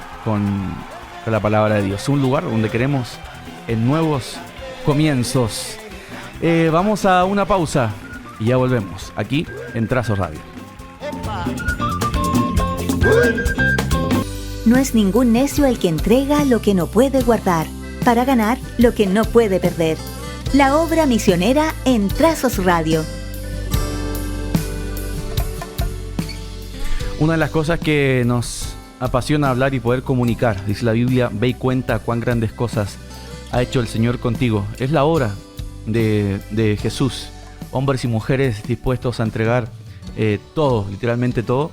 la palabra de Dios. Un lugar donde queremos en nuevos comienzos. Vamos a una pausa y ya volvemos aquí en Trazo Radio. No es ningún necio el que entrega lo que no puede guardar, para ganar lo que no puede perder. La obra misionera en Trazos Radio. Una de las cosas que nos apasiona hablar y poder comunicar, dice la Biblia, ve y cuenta cuán grandes cosas ha hecho el Señor contigo. Es la obra de Jesús. Hombres y mujeres dispuestos a entregar todo, literalmente todo,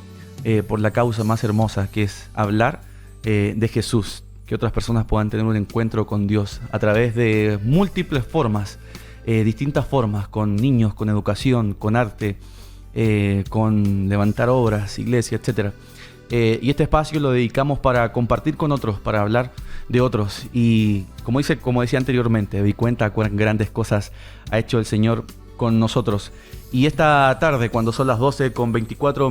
por la causa más hermosa, que es hablar de Jesús, que otras personas puedan tener un encuentro con Dios a través de múltiples formas, distintas formas, con niños, con educación, con arte, con levantar obras, iglesia, etc. Y este espacio lo dedicamos para compartir con otros, para hablar de otros. Y como decía anteriormente, di cuenta cuán grandes cosas ha hecho el Señor con nosotros. Y esta tarde, cuando son las 12:24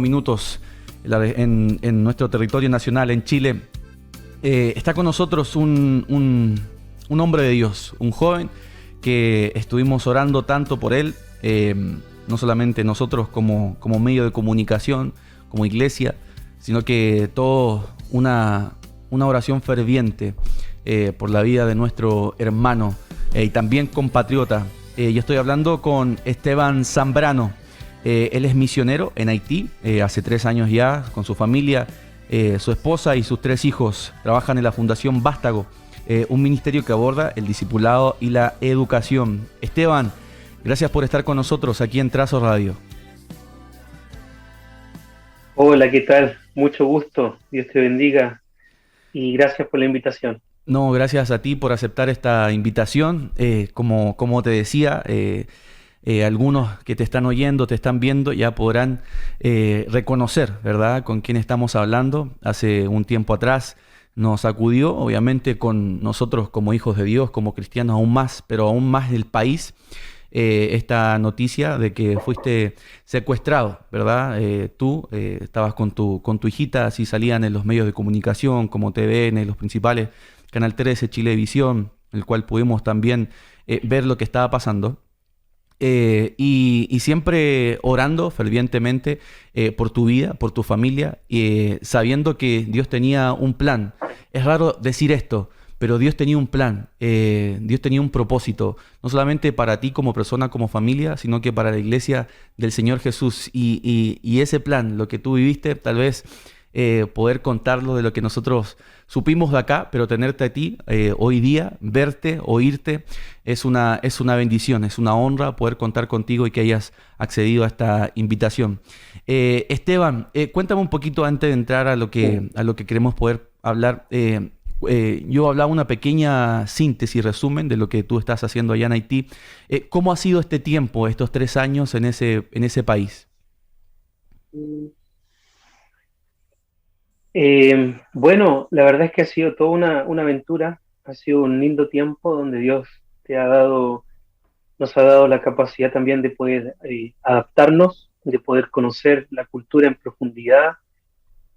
en nuestro territorio nacional, en Chile, está con nosotros un hombre de Dios, un joven que estuvimos orando tanto por él, no solamente nosotros como medio de comunicación, como iglesia, sino que todo una oración ferviente por la vida de nuestro hermano y también compatriota. Yo estoy hablando con Esteban Zambrano. Él es misionero en Haití, hace 3 años ya, con su familia. Su esposa y sus 3 hijos trabajan en la Fundación Vástago, un ministerio que aborda el discipulado y la educación. Esteban, gracias por estar con nosotros aquí en Trazo Radio. Hola, ¿qué tal? Mucho gusto, Dios te bendiga y gracias por la invitación. No, gracias a ti por aceptar esta invitación. Como te decía, algunos que te están oyendo, te están viendo, ya podrán reconocer, ¿verdad?, con quién estamos hablando. Hace un tiempo atrás nos acudió, obviamente, con nosotros como hijos de Dios, como cristianos aún más, pero aún más del país, esta noticia de que fuiste secuestrado, ¿verdad? Tú estabas con tu hijita, así salían en los medios de comunicación como TVN, los principales, Canal 13, Chilevisión, el cual pudimos también ver lo que estaba pasando. Y siempre orando fervientemente por tu vida, por tu familia, sabiendo que Dios tenía un plan. Es raro decir esto, pero Dios tenía un plan, Dios tenía un propósito, no solamente para ti como persona, como familia, sino que para la iglesia del Señor Jesús. Y ese plan, lo que tú viviste, tal vez poder contarlo de lo que nosotros supimos de acá, pero tenerte a ti hoy día, verte, oírte, es una bendición, es una honra poder contar contigo y que hayas accedido a esta invitación. Esteban, cuéntame un poquito antes de entrar a lo que queremos poder hablar. Yo hablaba una pequeña síntesis, resumen de lo que tú estás haciendo allá en Haití. ¿Cómo ha sido este tiempo, estos 3 años en ese país? Bueno, la verdad es que ha sido toda una aventura, ha sido un lindo tiempo donde Dios nos ha dado la capacidad también de poder adaptarnos, de poder conocer la cultura en profundidad,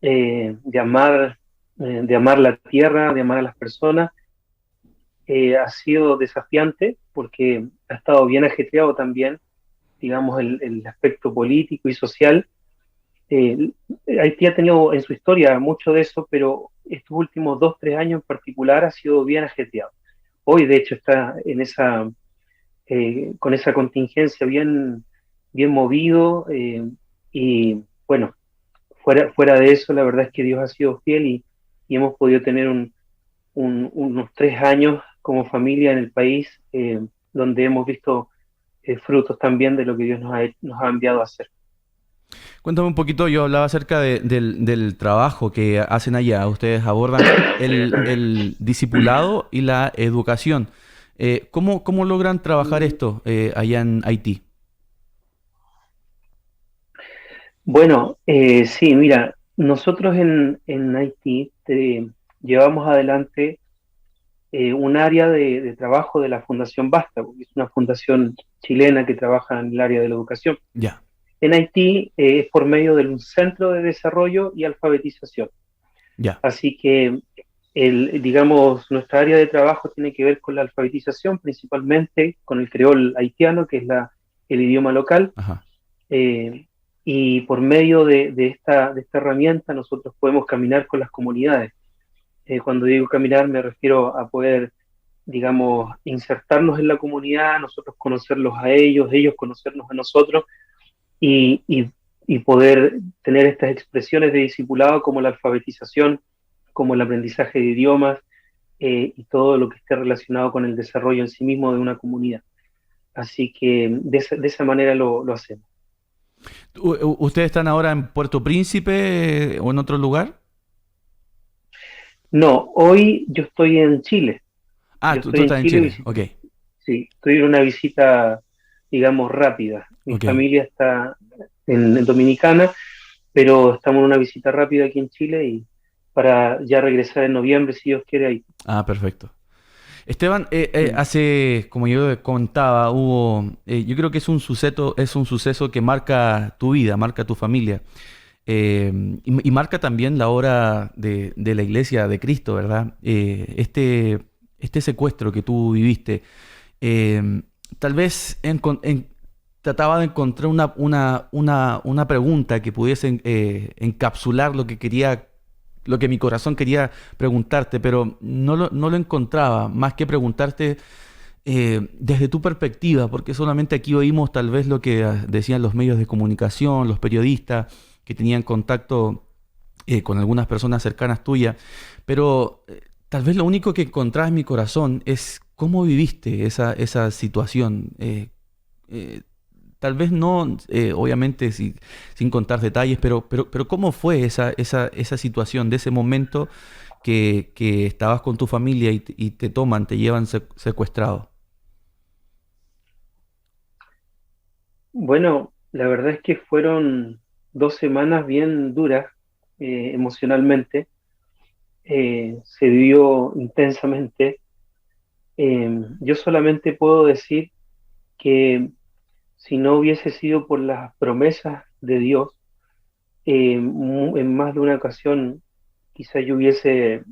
de amar la tierra, de amar a las personas. Ha sido desafiante porque ha estado bien ajetreado también, digamos, el aspecto político y social. Haití ha tenido en su historia mucho de eso, pero estos últimos 2, 3 años en particular ha sido bien ajetreado. Hoy, de hecho, está con esa contingencia bien movido, y bueno, fuera de eso, la verdad es que Dios ha sido fiel y hemos podido tener unos 3 años como familia en el país, donde hemos visto frutos también de lo que Dios nos ha enviado a hacer. Cuéntame un poquito, yo hablaba acerca del trabajo que hacen allá. Ustedes abordan el discipulado y la educación. ¿Cómo logran trabajar esto allá en Haití? Bueno, sí, mira, nosotros en Haití llevamos adelante un área de trabajo de la Fundación Vástago, que es una fundación chilena que trabaja en el área de la educación. Ya. En Haití es por medio de un centro de desarrollo y alfabetización. Ya. Así que, digamos, nuestra área de trabajo tiene que ver con la alfabetización, principalmente con el creol haitiano, que es el idioma local. Ajá. Y por medio de esta herramienta nosotros podemos caminar con las comunidades. Cuando digo caminar me refiero a poder, digamos, insertarnos en la comunidad, nosotros conocerlos a ellos conocernos a nosotros, y poder tener estas expresiones de discipulado como la alfabetización, como el aprendizaje de idiomas, y todo lo que esté relacionado con el desarrollo en sí mismo de una comunidad. Así que de esa manera lo hacemos. ¿Ustedes están ahora en Puerto Príncipe o en otro lugar? No, hoy yo estoy en Chile. Ah, Yo tú estoy en estás en Chile, Chile, ok, sí, estoy en una visita, digamos, rápida. Mi ok. familia está en Dominicana, pero estamos en una visita rápida aquí en Chile y para ya regresar en noviembre, si Dios quiere, ahí. Ah, perfecto. Esteban, Mm. como yo contaba, yo creo que es un suceso que marca tu vida, marca tu familia, y marca también la obra de la Iglesia de Cristo, ¿verdad? Este secuestro que tú viviste, eh, tal vez trataba de encontrar una pregunta que pudiese encapsular lo que mi corazón quería preguntarte, pero no lo encontraba, más que preguntarte desde tu perspectiva, porque solamente aquí oímos tal vez lo que decían los medios de comunicación, los periodistas que tenían contacto con algunas personas cercanas tuyas, pero tal vez lo único que encontraba en mi corazón es cómo viviste esa situación. Eh, Tal vez no, obviamente, sin contar detalles, pero ¿cómo fue esa situación de ese momento que estabas con tu familia y te toman, te llevan secuestrado? Bueno, la verdad es que fueron 2 semanas bien duras emocionalmente. Se vivió intensamente. Yo solamente puedo decir que si no hubiese sido por las promesas de Dios, en más de una ocasión quizá yo hubiese,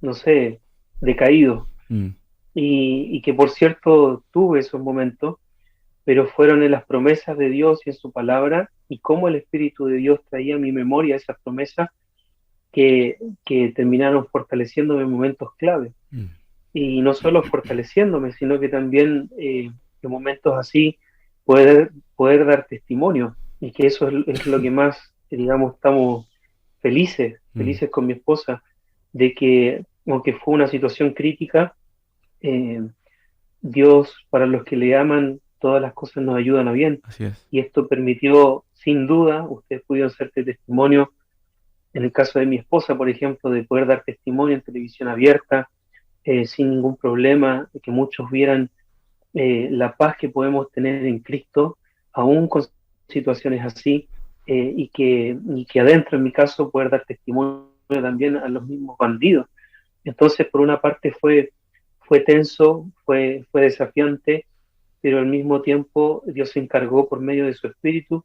no sé, decaído. Mm, Y que por cierto tuve esos momentos, pero fueron en las promesas de Dios y en su palabra, y cómo el Espíritu de Dios traía a mi memoria esas promesas que terminaron fortaleciéndome en momentos clave. mm. Y no solo fortaleciéndome, sino que también en momentos así poder dar testimonio, y que eso es lo que más, digamos, estamos felices, Mm, felices con mi esposa, de que aunque fue una situación crítica, eh, Dios, para los que le aman, todas las cosas nos ayudan a bien. así es. Y esto permitió, sin duda, ustedes pudieron ser testimonio, en el caso de mi esposa, por ejemplo, de poder dar testimonio en televisión abierta, sin ningún problema, de que muchos vieran la paz que podemos tener en Cristo, aún con situaciones así, y que adentro, en mi caso, poder dar testimonio también a los mismos bandidos. Entonces, por una parte fue tenso, fue desafiante, pero al mismo tiempo Dios se encargó por medio de su Espíritu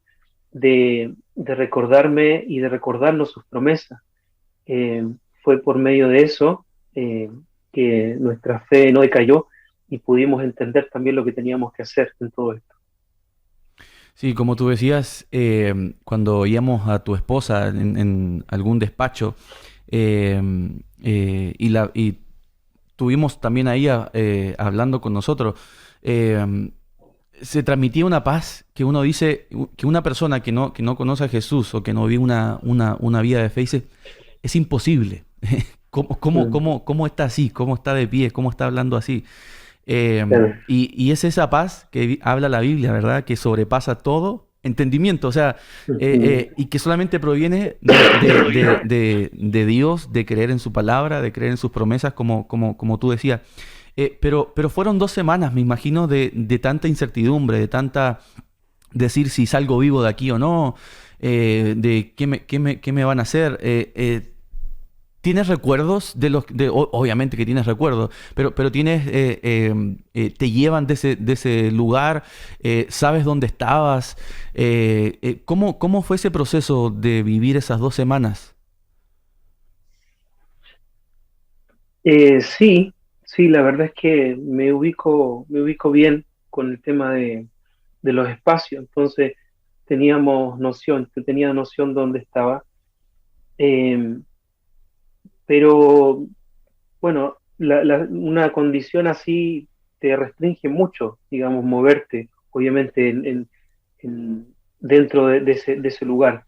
de recordarme y de recordarnos sus promesas. Eh, Fue por medio de eso que nuestra fe no decayó y pudimos entender también lo que teníamos que hacer en todo esto. Sí, como tú decías, cuando oíamos a tu esposa en algún despacho, eh, y tuvimos también ahí hablando con nosotros, eh, se transmitía una paz que uno dice, que una persona que no conoce a Jesús o que no vive una vida de fe dice, es imposible. Mm, ¿Cómo está así? ¿Cómo está de pie? ¿Cómo está hablando así? claro. Y es esa paz que habla la Biblia, ¿verdad? Que sobrepasa todo entendimiento, o sea, Ujú. y que solamente proviene de Dios, de creer en su palabra, de creer en sus promesas, como tú decías. Pero fueron 2 semanas, me imagino, de tanta incertidumbre, de tanta decir si salgo vivo de aquí o no, de qué me van a hacer. ¿Tienes recuerdos obviamente que tienes recuerdos, pero te llevan de ese lugar? ¿Sabes dónde estabas? ¿Cómo fue ese proceso de vivir esas 2 semanas? Sí, sí, la verdad es que me ubico bien con el tema de los espacios, entonces tenía noción de dónde estaba. Eh, pero bueno, una condición así te restringe mucho, digamos, moverte, obviamente, dentro de ese lugar.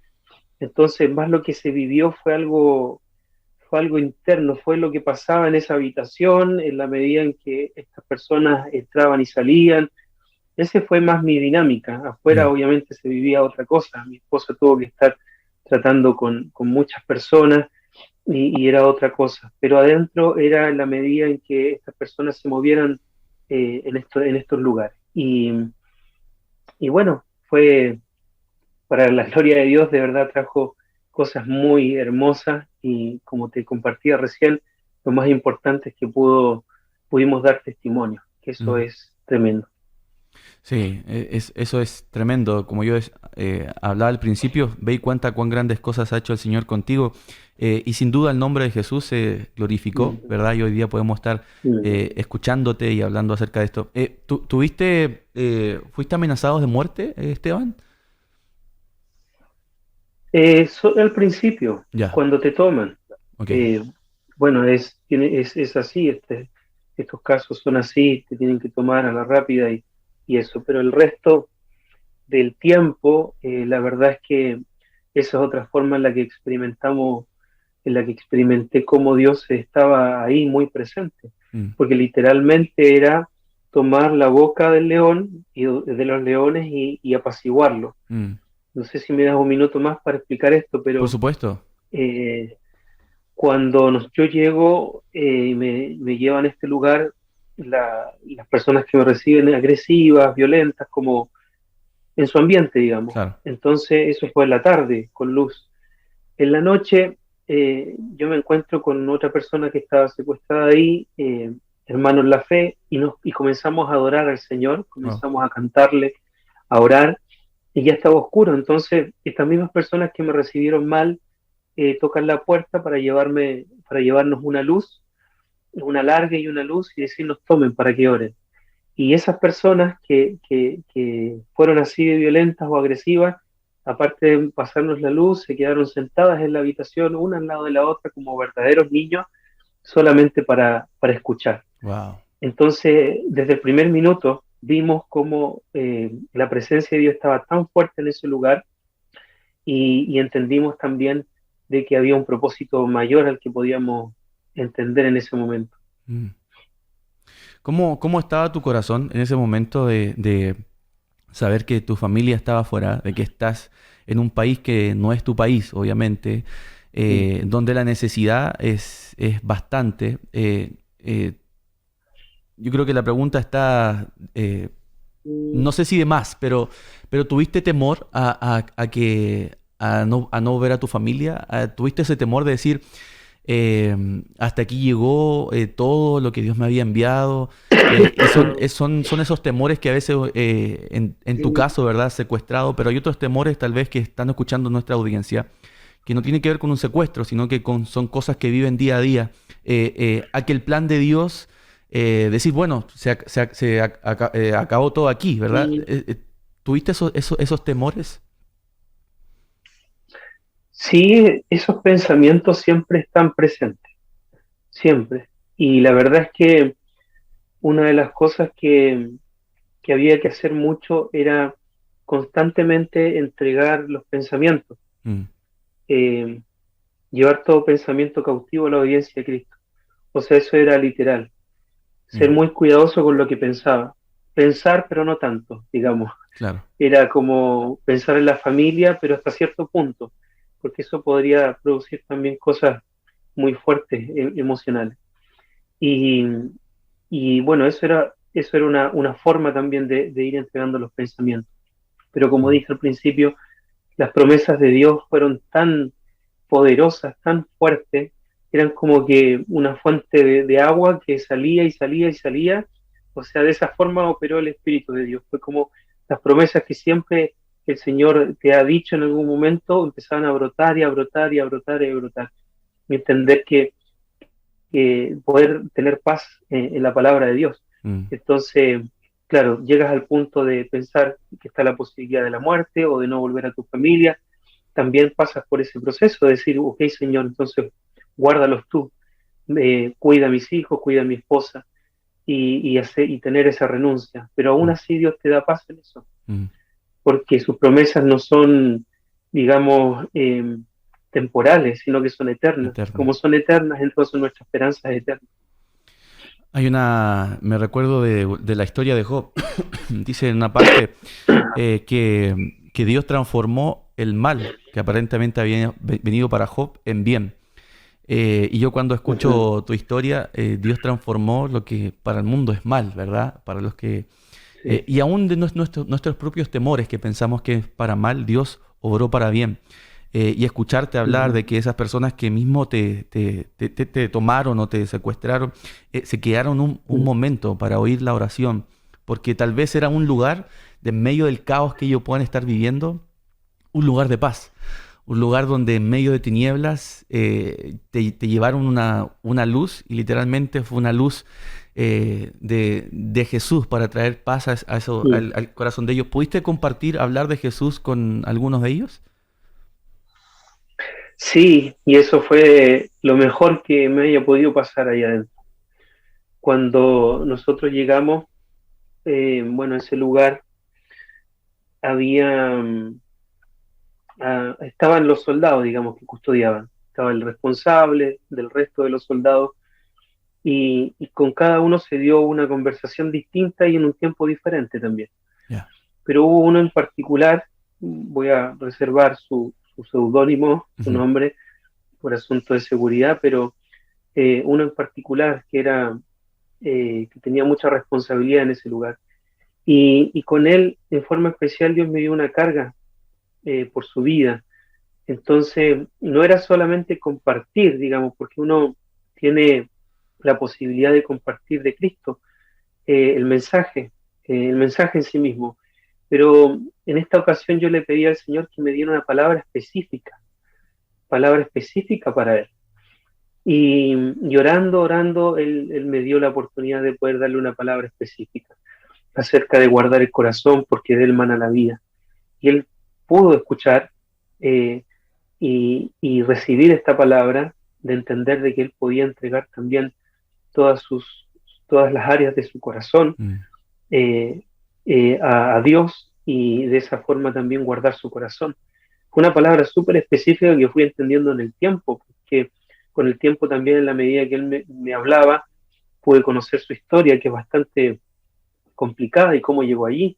Entonces, más lo que se vivió fue algo interno, fue lo que pasaba en esa habitación, en la medida en que estas personas entraban y salían. ese fue más mi dinámica. Afuera Ya. obviamente se vivía otra cosa. Mi esposa tuvo que estar tratando con muchas personas y era otra cosa. Pero adentro era en la medida en que estas personas se movieran en estos lugares. Y bueno, fue para la gloria de Dios, de verdad trajo cosas muy hermosas y como te compartía recién, lo más importante es que pudimos dar testimonio, que eso Mm. es tremendo. Sí, eso es tremendo. Como yo hablaba al principio, ve y cuenta cuán grandes cosas ha hecho el Señor contigo. Y sin duda el nombre de Jesús se glorificó, Mm, ¿verdad? Y hoy día podemos estar mm. escuchándote y hablando acerca de esto. ¿Fuiste amenazado de muerte, Esteban? Al principio, Ya, cuando te toman, ok. eh, bueno, es así, estos casos son así, te tienen que tomar a la rápida y eso, pero el resto del tiempo, la verdad es que esa es otra forma en la que experimentamos, en la que experimenté cómo Dios estaba ahí muy presente, Mm, porque literalmente era tomar la boca del león y de los leones y apaciguarlo. mm. No sé si me das un minuto más para explicar esto, Por pero supuesto. eh, cuando yo llego y me llevan a este lugar, las personas que me reciben agresivas, violentas, como en su ambiente, digamos. Claro. Entonces, eso fue en la tarde, con luz. En la noche, yo me encuentro con otra persona que estaba secuestrada ahí, hermanos en la fe, y comenzamos a adorar al Señor, Wow. comenzamos a cantarle, a orar, y ya estaba oscuro. Entonces, estas mismas personas que me recibieron mal, tocan la puerta para llevarnos una luz, una larga y una luz, y decirnos tomen para que oren. Y esas personas que fueron así de violentas o agresivas, aparte de pasarnos la luz, se quedaron sentadas en la habitación, una al lado de la otra, como verdaderos niños, solamente para escuchar. Wow. Entonces, desde el primer minuto, vimos cómo la presencia de Dios estaba tan fuerte en ese lugar y entendimos también de que había un propósito mayor al que podíamos entender en ese momento. Mm. ¿Cómo estaba tu corazón en ese momento de saber que tu familia estaba fuera, de que estás en un país que no es tu país, obviamente, Mm. donde la necesidad es bastante? Yo creo que la pregunta está, no sé si de más, pero ¿tuviste temor a no ver a tu familia? ¿Tuviste ese temor de decir, hasta aquí llegó todo lo que Dios me había enviado? Son esos temores que a veces, en tu caso, ¿verdad? Secuestrado, pero hay otros temores tal vez que están escuchando nuestra audiencia, que no tienen que ver con un secuestro, sino que son cosas que viven día a día. A que el plan de Dios, decir, bueno, acabó todo aquí, ¿verdad? ¿Tuviste esos temores? Sí, esos pensamientos siempre están presentes, siempre. Y la verdad es que una de las cosas que había que hacer mucho era constantemente entregar los pensamientos, Mm, eh, llevar todo pensamiento cautivo a la obediencia de Cristo. O sea, eso era literal, ser mm, muy cuidadoso con lo que pensaba. Pensar, pero no tanto, digamos. claro. Era como pensar en la familia, pero hasta cierto punto, porque eso podría producir también cosas muy fuertes, emocionales. Y, y bueno, eso era una forma también de ir entregando los pensamientos. Pero como Mm, dije al principio, las promesas de Dios fueron tan poderosas, tan fuertes, eran como que una fuente de agua que salía y salía y salía. O sea, de esa forma operó el Espíritu de Dios. Fue como las promesas que siempre el Señor te ha dicho en algún momento empezaban a brotar y a brotar y a brotar y a brotar. Y entender que poder tener paz en la palabra de Dios. mm, Entonces, claro, llegas al punto de pensar que está la posibilidad de la muerte o de no volver a tu familia. También pasas por ese proceso de decir, ok, Señor, entonces guárdalos tú, cuida a mis hijos, cuida a mi esposa y tener esa renuncia. Pero aún mm, así Dios te da paz en eso, mm. porque sus promesas no son, digamos, temporales, sino que son eternas. Eterno. Como son eternas, entonces nuestra esperanza es eterna. Me recuerdo de la historia de Job. Dice en una parte que Dios transformó el mal que aparentemente había venido para Job en bien. Y yo cuando escucho tu historia, Dios transformó lo que para el mundo es mal, ¿verdad? Para los que... y aún de nuestros propios temores que pensamos que es para mal, Dios obró para bien. Y escucharte hablar de que esas personas que mismo te tomaron o te secuestraron, se quedaron un momento para oír la oración, porque tal vez era un lugar de en medio del caos que ellos puedan estar viviendo, un lugar de paz, un lugar donde en medio de tinieblas te llevaron una luz, y literalmente fue una luz de Jesús para traer paz al corazón de ellos. ¿Pudiste compartir, hablar de Jesús con algunos de ellos? Sí, y eso fue lo mejor que me haya podido pasar allá adentro. Cuando nosotros llegamos, bueno, a ese lugar había, estaban los soldados, digamos, que custodiaban. Estaba el responsable del resto de los soldados y con cada uno se dio una conversación distinta y en un tiempo diferente también. Yeah. Pero hubo uno en particular, voy a reservar su seudónimo, su nombre, por asunto de seguridad, pero uno en particular que era que tenía mucha responsabilidad en ese lugar. Y con él, en forma especial, Dios me dio una carga por su vida. Entonces, no era solamente compartir, digamos, porque uno tiene la posibilidad de compartir de Cristo el mensaje en sí mismo. Pero en esta ocasión yo le pedí al Señor que me diera una palabra específica para él. Y orando, él me dio la oportunidad de poder darle una palabra específica acerca de guardar el corazón, porque de él mana la vida. Y él pudo escuchar y recibir esta palabra, de entender de que él podía entregar también todas las áreas de su corazón a Dios, y de esa forma también guardar su corazón. Fue una palabra súper específica que fui entendiendo en el tiempo, porque con el tiempo también, en la medida que él me hablaba, pude conocer su historia, que es bastante complicada, y cómo llegó allí.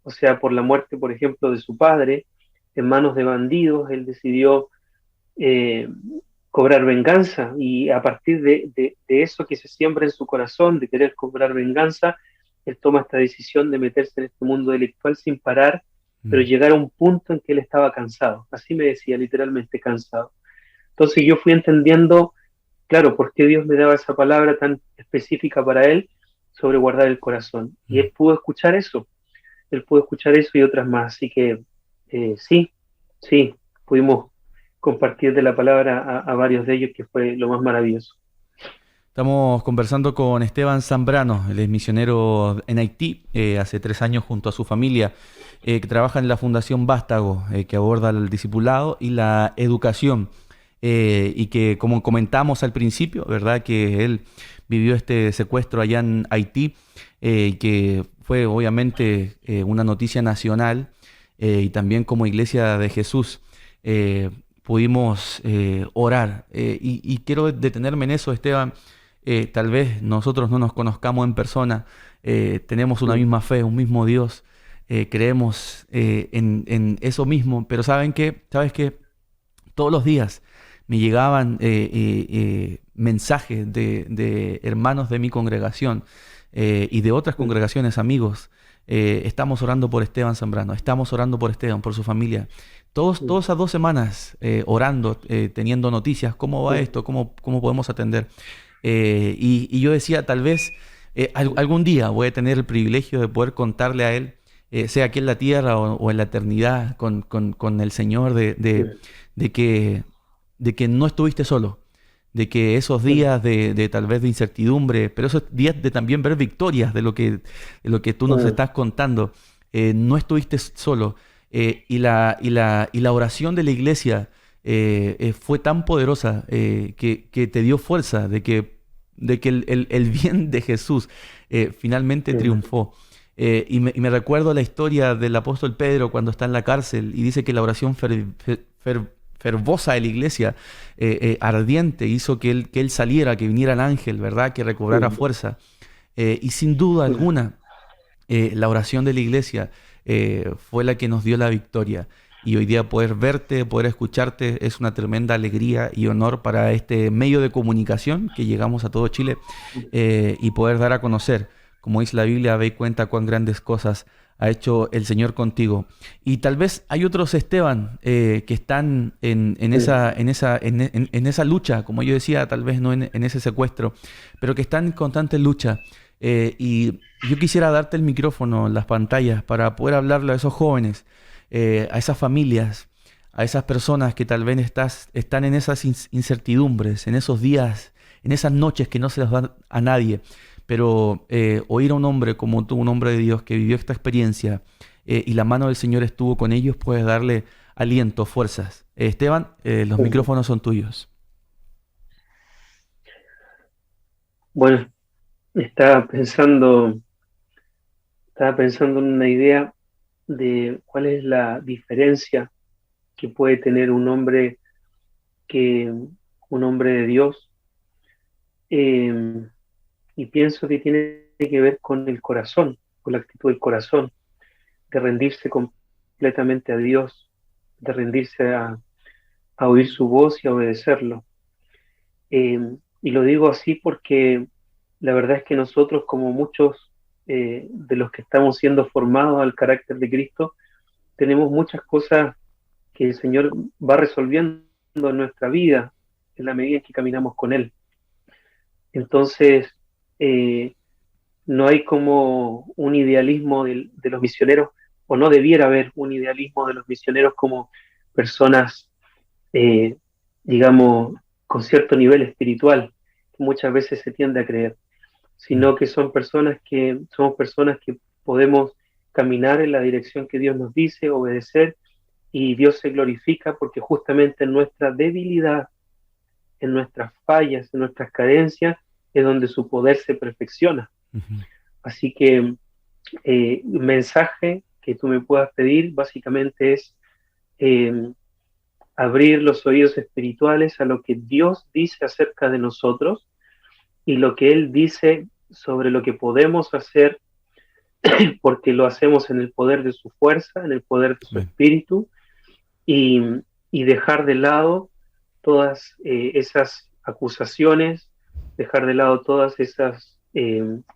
O sea, por la muerte, por ejemplo, de su padre, en manos de bandidos, él decidió cobrar venganza, y a partir de eso que se siembra en su corazón, de querer cobrar venganza, él toma esta decisión de meterse en este mundo delictual sin parar, pero llegar a un punto en que él estaba cansado. Así me decía, literalmente cansado. Entonces yo fui entendiendo, claro, por qué Dios me daba esa palabra tan específica para él sobre guardar el corazón. Y él pudo escuchar eso y otras más. Así que sí, pudimos compartir de la palabra a varios de ellos, que fue lo más maravilloso. Estamos conversando con Esteban Zambrano, él es misionero en Haití, hace 3 años junto a su familia, que trabaja en la Fundación Vástago, que aborda el discipulado y la educación, y que, como comentamos al principio, ¿verdad?, que él vivió este secuestro allá en Haití, que fue obviamente una noticia nacional, y también como Iglesia de Jesús pudimos orar. Y quiero detenerme en eso, Esteban. Tal vez nosotros no nos conozcamos en persona, tenemos una misma fe, un mismo Dios, creemos en eso mismo, pero ¿sabes qué? Todos los días me llegaban mensajes de hermanos de mi congregación y de otras congregaciones, amigos. Estamos orando por Esteban Zambrano, estamos orando por Esteban, por su familia. Todas esas 2 semanas orando, teniendo noticias, ¿cómo va esto? ¿Cómo podemos atender? Y yo decía, tal vez algún día voy a tener el privilegio de poder contarle a él, sea aquí en la tierra o en la eternidad, con el Señor, de que no estuviste solo, de que esos días de tal vez de incertidumbre, pero esos días de también ver victorias de lo que tú nos estás contando, no estuviste solo. Y la oración de la iglesia fue tan poderosa que te dio fuerza de que el bien de Jesús finalmente triunfó. Y me recuerdo la historia del apóstol Pedro cuando está en la cárcel y dice que la oración fervosa de la iglesia, ardiente, hizo que él saliera, que viniera el ángel, ¿verdad?, que recobrara fuerza. Y sin duda alguna, la oración de la iglesia fue la que nos dio la victoria. Y hoy día poder verte, poder escucharte, es una tremenda alegría y honor para este medio de comunicación que llegamos a todo Chile, y poder dar a conocer, como dice la Biblia, ve y cuenta cuán grandes cosas ha hecho el Señor contigo. Y tal vez hay otros Esteban que están en esa lucha, como yo decía, tal vez no en ese secuestro, pero que están en constante lucha. Y yo quisiera darte el micrófono, las pantallas, para poder hablarle a esos jóvenes, a esas familias, a esas personas que tal vez están en esas incertidumbres, en esos días, en esas noches que no se las dan a nadie. Pero oír a un hombre como tú, un hombre de Dios que vivió esta experiencia, y la mano del Señor estuvo con ellos, puedes darle aliento, fuerzas. Esteban, los micrófonos son tuyos. Bueno, estaba pensando en una idea de cuál es la diferencia que puede tener un hombre de Dios, y pienso que tiene que ver con el corazón, con la actitud del corazón, de rendirse completamente a Dios, de rendirse a oír su voz y a obedecerlo. Y lo digo así porque la verdad es que nosotros, como muchos de los que estamos siendo formados al carácter de Cristo, tenemos muchas cosas que el Señor va resolviendo en nuestra vida en la medida en que caminamos con Él. Entonces, no hay como un idealismo de los misioneros, o no debiera haber un idealismo de los misioneros como personas, digamos, con cierto nivel espiritual, que muchas veces se tiende a creer, sino que somos personas que podemos caminar en la dirección que Dios nos dice, obedecer, y Dios se glorifica porque justamente en nuestra debilidad, en nuestras fallas, en nuestras carencias, es donde su poder se perfecciona. Uh-huh. Así que el mensaje que tú me puedas pedir básicamente es abrir los oídos espirituales a lo que Dios dice acerca de nosotros y lo que Él dice sobre lo que podemos hacer, porque lo hacemos en el poder de su fuerza, en el poder de su espíritu, y dejar de lado todas esas acusaciones, dejar de lado todas esas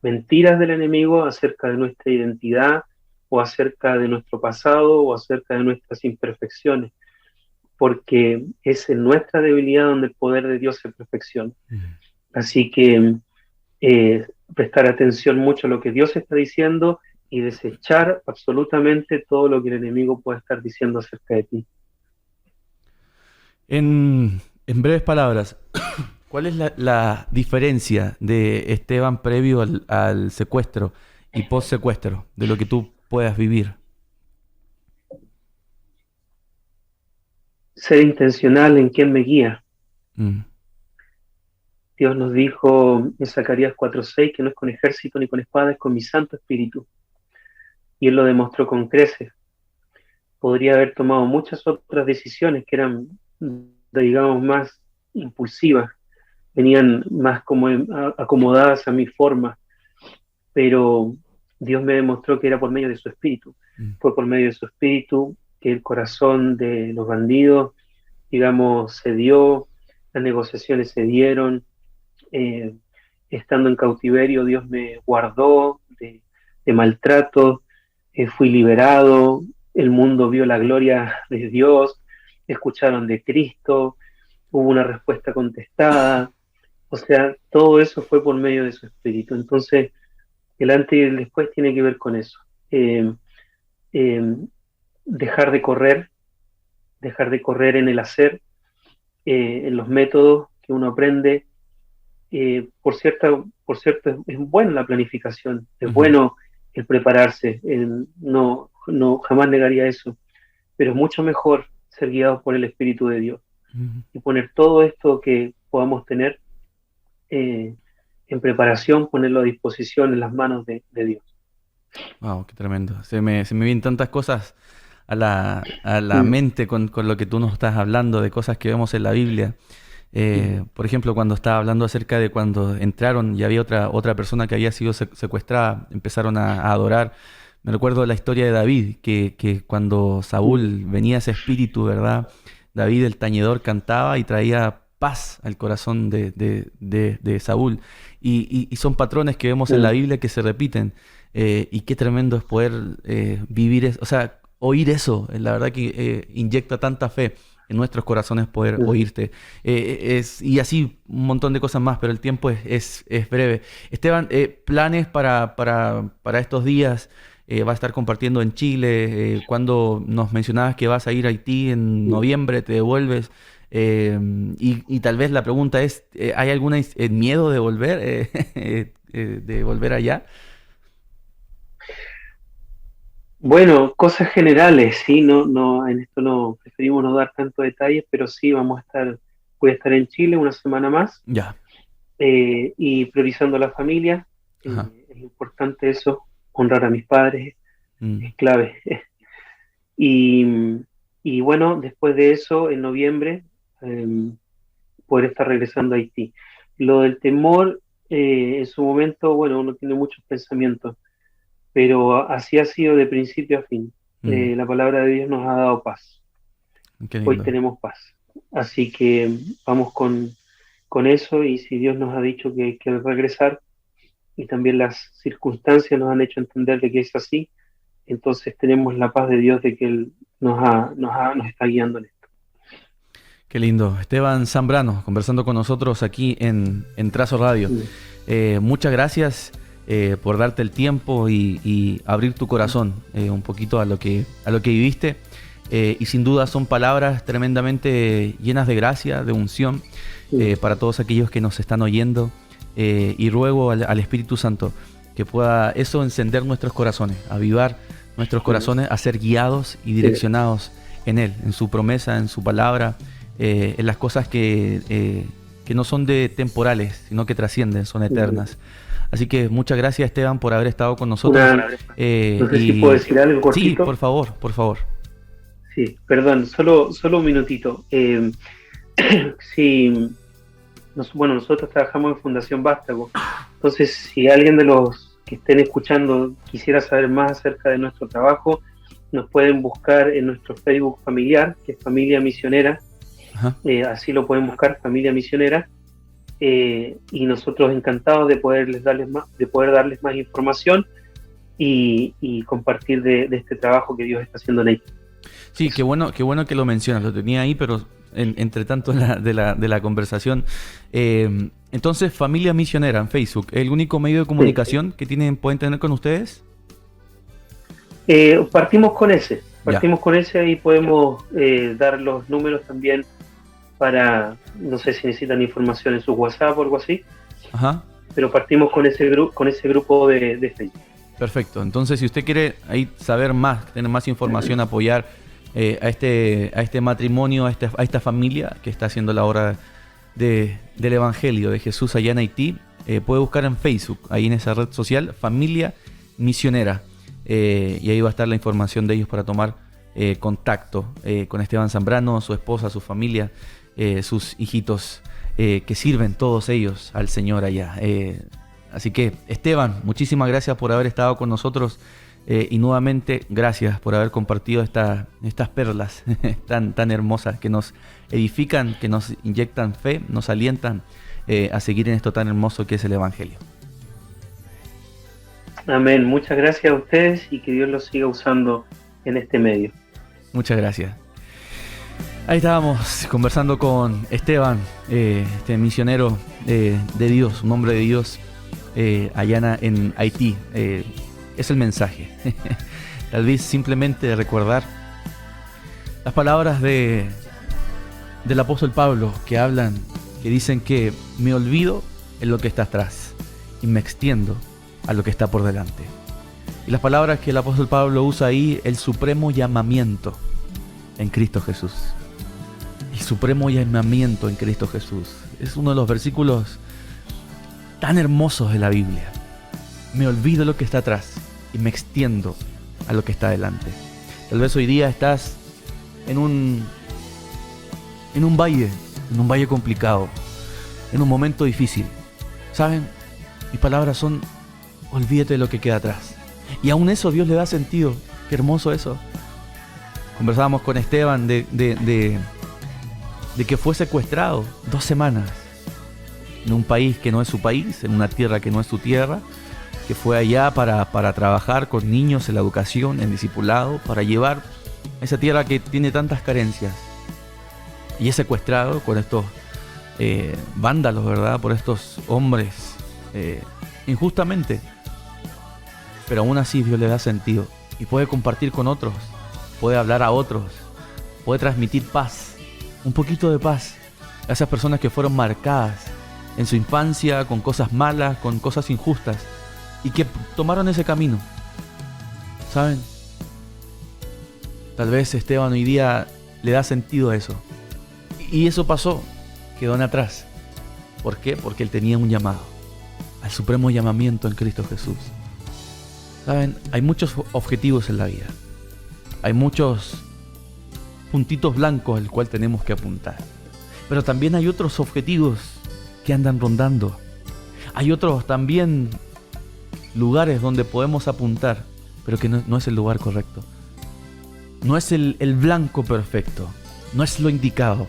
mentiras del enemigo acerca de nuestra identidad, o acerca de nuestro pasado, o acerca de nuestras imperfecciones, porque es en nuestra debilidad donde el poder de Dios se perfecciona. Así que prestar atención mucho a lo que Dios está diciendo y desechar absolutamente todo lo que el enemigo pueda estar diciendo acerca de ti. En breves palabras, ¿cuál es la diferencia de Esteban previo al secuestro y post secuestro, de lo que tú puedas vivir? Ser intencional en quién me guía. Dios nos dijo en Zacarías 4:6 que no es con ejército ni con espada, es con mi Santo Espíritu. Y Él lo demostró con creces. Podría haber tomado muchas otras decisiones que eran, digamos, más impulsivas, venían más como acomodadas a mi forma, pero Dios me demostró que era por medio de su Espíritu. Fue por medio de su Espíritu que el corazón de los bandidos, digamos, se dio, las negociaciones se dieron, estando en cautiverio Dios me guardó de maltrato, fui liberado, el mundo vio la gloria de Dios, escucharon de Cristo, hubo una respuesta contestada, o sea, todo eso fue por medio de su Espíritu. Entonces, el antes y el después tiene que ver con eso. Dejar de correr en el hacer, en los métodos que uno aprende. Por cierto, es buena la planificación, es bueno el prepararse, no jamás negaría eso, pero es mucho mejor ser guiados por el Espíritu de Dios y poner todo esto que podamos tener en preparación, ponerlo a disposición en las manos de Dios. Wow, qué tremendo. Se me vienen tantas cosas a la mente con lo que tú nos estás hablando, de cosas que vemos en la Biblia. Por ejemplo, cuando estaba hablando acerca de cuando entraron y había otra persona que había sido secuestrada, empezaron a adorar. Me recuerdo la historia de David, que cuando Saúl venía ese espíritu, ¿verdad? David el tañedor cantaba y traía paz al corazón de Saúl. Y son patrones que vemos en la Biblia que se repiten. Y qué tremendo es poder vivir eso, o sea, oír eso. La verdad que inyecta tanta fe en nuestros corazones poder oírte. Y así un montón de cosas más, pero el tiempo es breve. Esteban, planes para estos días. Va a estar compartiendo en Chile. Cuando nos mencionabas que vas a ir a Haití en noviembre, te devuelves. Y tal vez la pregunta es, ¿hay algún miedo de volver, de volver allá? Bueno, cosas generales, sí, en esto no preferimos no dar tantos detalles, pero sí voy a estar en Chile una semana más, Ya. y priorizando a la familia. Es importante eso, honrar a mis padres, es clave. Y bueno, después de eso, en noviembre, poder estar regresando a Haití. Lo del temor, en su momento, bueno, uno tiene muchos pensamientos, pero así ha sido de principio a fin. La palabra de Dios nos ha dado paz. Hoy tenemos paz. Así que vamos con eso, y si Dios nos ha dicho que hay que regresar, y también las circunstancias nos han hecho entender de que es así, entonces tenemos la paz de Dios de que Él nos está guiando en esto. Qué lindo. Esteban Zambrano, conversando con nosotros aquí en Trazo Radio. Muchas gracias por darte el tiempo y abrir tu corazón un poquito a lo que viviste. Y sin duda son palabras tremendamente llenas de gracia, de unción, para todos aquellos que nos están oyendo. Y ruego al Espíritu Santo que pueda eso encender nuestros corazones, avivar nuestros corazones a ser guiados y direccionados en Él, en su promesa, en su palabra, en las cosas que no son de temporales, sino que trascienden, son eternas. Así que muchas gracias, Esteban, por haber estado con nosotros. No sé si puedo decir algo cortito. Sí, por favor. Sí, perdón, solo un minutito. Sí, nosotros trabajamos en Fundación Vástago. Entonces, si alguien de los que estén escuchando quisiera saber más acerca de nuestro trabajo, nos pueden buscar en nuestro Facebook familiar, que es Familia Misionera. Así lo pueden buscar, Familia Misionera. Y nosotros encantados de poder darles más información y compartir de este trabajo que Dios está haciendo en Haití. Sí, qué bueno que lo mencionas. Lo tenía ahí, pero entre tanto de la conversación. Entonces, Familia Misionera en Facebook, ¿el único medio de comunicación que pueden tener con ustedes? Partimos con ese. Y podemos dar los números también para, no sé si necesitan información en su WhatsApp o algo así. Pero partimos con ese grupo de Facebook. Perfecto. Entonces, si usted quiere ahí saber más, tener más información, apoyar a este matrimonio, a esta familia que está haciendo la obra del Evangelio de Jesús allá en Haití, puede buscar en Facebook, ahí en esa red social, Familia Misionera, y ahí va a estar la información de ellos para tomar contacto con Esteban Zambrano, su esposa, su familia, sus hijitos, que sirven todos ellos al Señor allá. Así que, Esteban, muchísimas gracias por haber estado con nosotros, y nuevamente gracias por haber compartido estas perlas tan hermosas que nos edifican, que nos inyectan fe, nos alientan a seguir en esto tan hermoso que es el Evangelio. Amén. Muchas gracias a ustedes y que Dios los siga usando en este medio. Muchas gracias. Ahí estábamos conversando con Esteban, este misionero de Dios, un hombre de Dios allá en Haití. Es el mensaje. Tal vez simplemente recordar las palabras del apóstol Pablo que dicen que me olvido en lo que está atrás y me extiendo a lo que está por delante. Y las palabras que el apóstol Pablo usa ahí, el supremo llamamiento en Cristo Jesús. El supremo llamamiento en Cristo Jesús. Es uno de los versículos tan hermosos de la Biblia. Me olvido lo que está atrás y me extiendo a lo que está adelante. Tal vez hoy día estás en un valle en un valle complicado, en un momento difícil. ¿Saben? Mis palabras son: olvídate de lo que queda atrás. Y aún eso Dios le da sentido. Qué hermoso eso. Conversábamos con Esteban de que fue secuestrado 2 semanas en un país que no es su país, en una tierra que no es su tierra, que fue allá para trabajar con niños en la educación, en discipulado, para llevar esa tierra que tiene tantas carencias. Y es secuestrado con estos vándalos, ¿verdad? Por estos hombres injustamente. Pero aún así Dios le da sentido y puede compartir con otros, puede hablar a otros, puede transmitir paz, un poquito de paz a esas personas que fueron marcadas en su infancia con cosas malas, con cosas injustas y que tomaron ese camino. ¿Saben? Tal vez Esteban hoy día le da sentido a eso. Y eso pasó, quedó en atrás. ¿Por qué? Porque él tenía un llamado al supremo llamamiento en Cristo Jesús. ¿Saben? Hay muchos objetivos en la vida. Hay muchos puntitos blancos al cual tenemos que apuntar. Pero también hay otros objetivos que andan rondando. Hay otros también lugares donde podemos apuntar, pero que no es el lugar correcto. No es el blanco perfecto. No es lo indicado.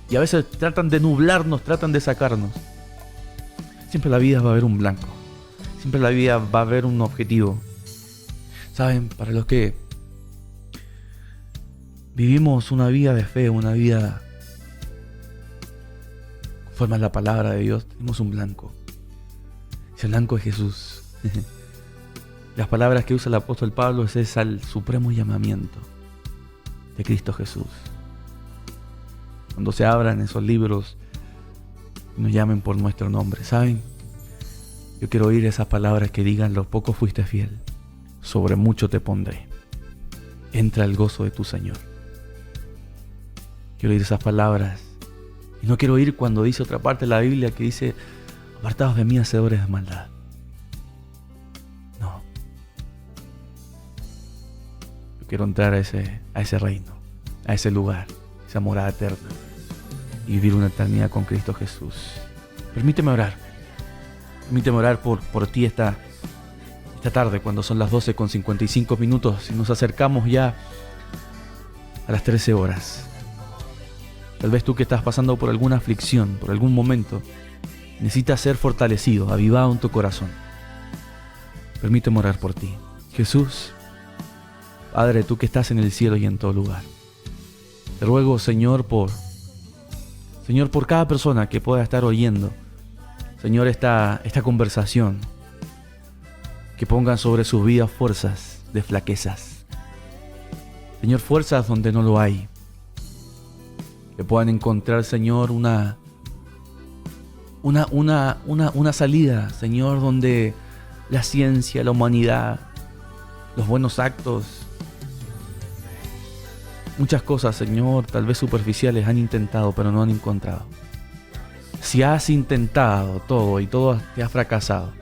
Y a veces tratan de nublarnos, tratan de sacarnos. Siempre en la vida va a haber un blanco. Siempre en la vida va a haber un objetivo. ¿Saben? Para los que vivimos una vida de fe, una vida conforme a la palabra de Dios, tenemos un blanco. Ese blanco es Jesús. Las palabras que usa el apóstol Pablo es al supremo llamamiento de Cristo Jesús. Cuando se abran esos libros y nos llamen por nuestro nombre, ¿saben? Yo quiero oír esas palabras que digan: lo poco fuiste fiel, sobre mucho te pondré. Entra al gozo de tu Señor. Quiero oír esas palabras. Y no quiero oír cuando dice otra parte de la Biblia que dice: apartados de mí, hacedores de maldad. No. Yo quiero entrar a ese reino, a ese lugar, esa morada eterna, y vivir una eternidad con Cristo Jesús. Permíteme orar. Permíteme orar por ti esta tarde, cuando son las 12:55 y nos acercamos ya a las 13 horas. Tal vez tú que estás pasando por alguna aflicción, por algún momento, necesitas ser fortalecido, avivado en tu corazón. Permíteme orar por ti. Jesús, Padre, tú que estás en el cielo y en todo lugar, te ruego, Señor, por cada persona que pueda estar oyendo, Señor, esta conversación, que pongan sobre sus vidas fuerzas de flaquezas. Señor, fuerzas donde no lo hay. Que puedan encontrar, Señor, una salida, Señor, donde la ciencia, la humanidad, los buenos actos, muchas cosas, Señor, tal vez superficiales, han intentado, pero no han encontrado. Si has intentado todo y todo te ha fracasado,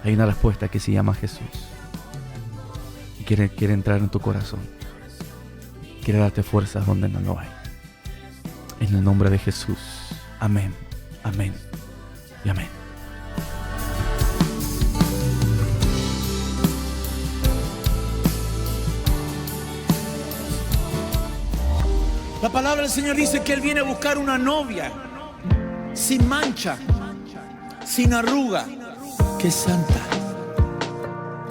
hay una respuesta que se llama Jesús. Y quiere entrar en tu corazón. Quiere darte fuerzas donde no lo hay. En el nombre de Jesús. Amén. Amén. Y amén. La palabra del Señor dice que Él viene a buscar una novia sin mancha, sin arruga, que es santa.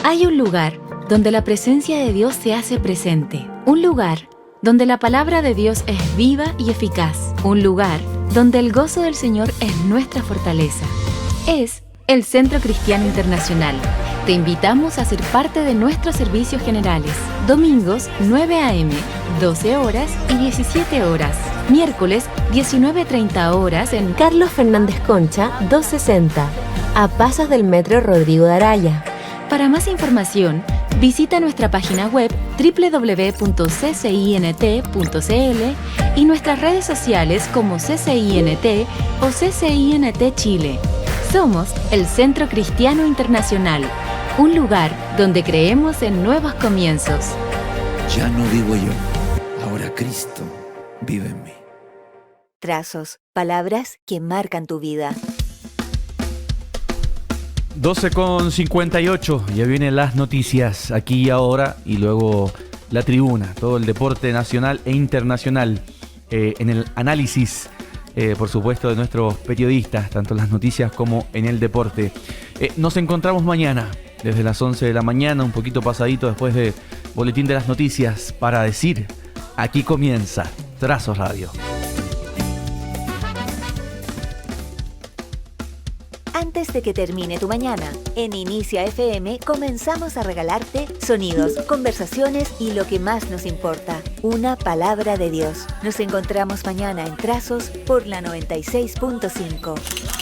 Hay un lugar donde la presencia de Dios se hace presente. Un lugar donde la palabra de Dios es viva y eficaz. Un lugar donde el gozo del Señor es nuestra fortaleza. Es el Centro Cristiano Internacional. Te invitamos a ser parte de nuestros servicios generales. Domingos 9 a.m., 12 horas y 17 horas. Miércoles 19:30 horas en Carlos Fernández Concha 260, a pasos del Metro Rodrigo de Araya. Para más información, visita nuestra página web www.ccint.cl y nuestras redes sociales como CCINT o CCINT Chile. Somos el Centro Cristiano Internacional, un lugar donde creemos en nuevos comienzos. Ya no vivo yo, ahora Cristo vive en mí. Trazos, palabras que marcan tu vida. 12:58, ya vienen las noticias aquí y ahora y luego la tribuna, todo el deporte nacional e internacional en el análisis, por supuesto, de nuestros periodistas, tanto en las noticias como en el deporte. Nos encontramos mañana desde las 11 de la mañana, un poquito pasadito después de Boletín de las Noticias, para decir, aquí comienza Trazos Radio. Antes de que termine tu mañana, en Inicia FM comenzamos a regalarte sonidos, conversaciones y lo que más nos importa, una palabra de Dios. Nos encontramos mañana en Trazos por la 96.5.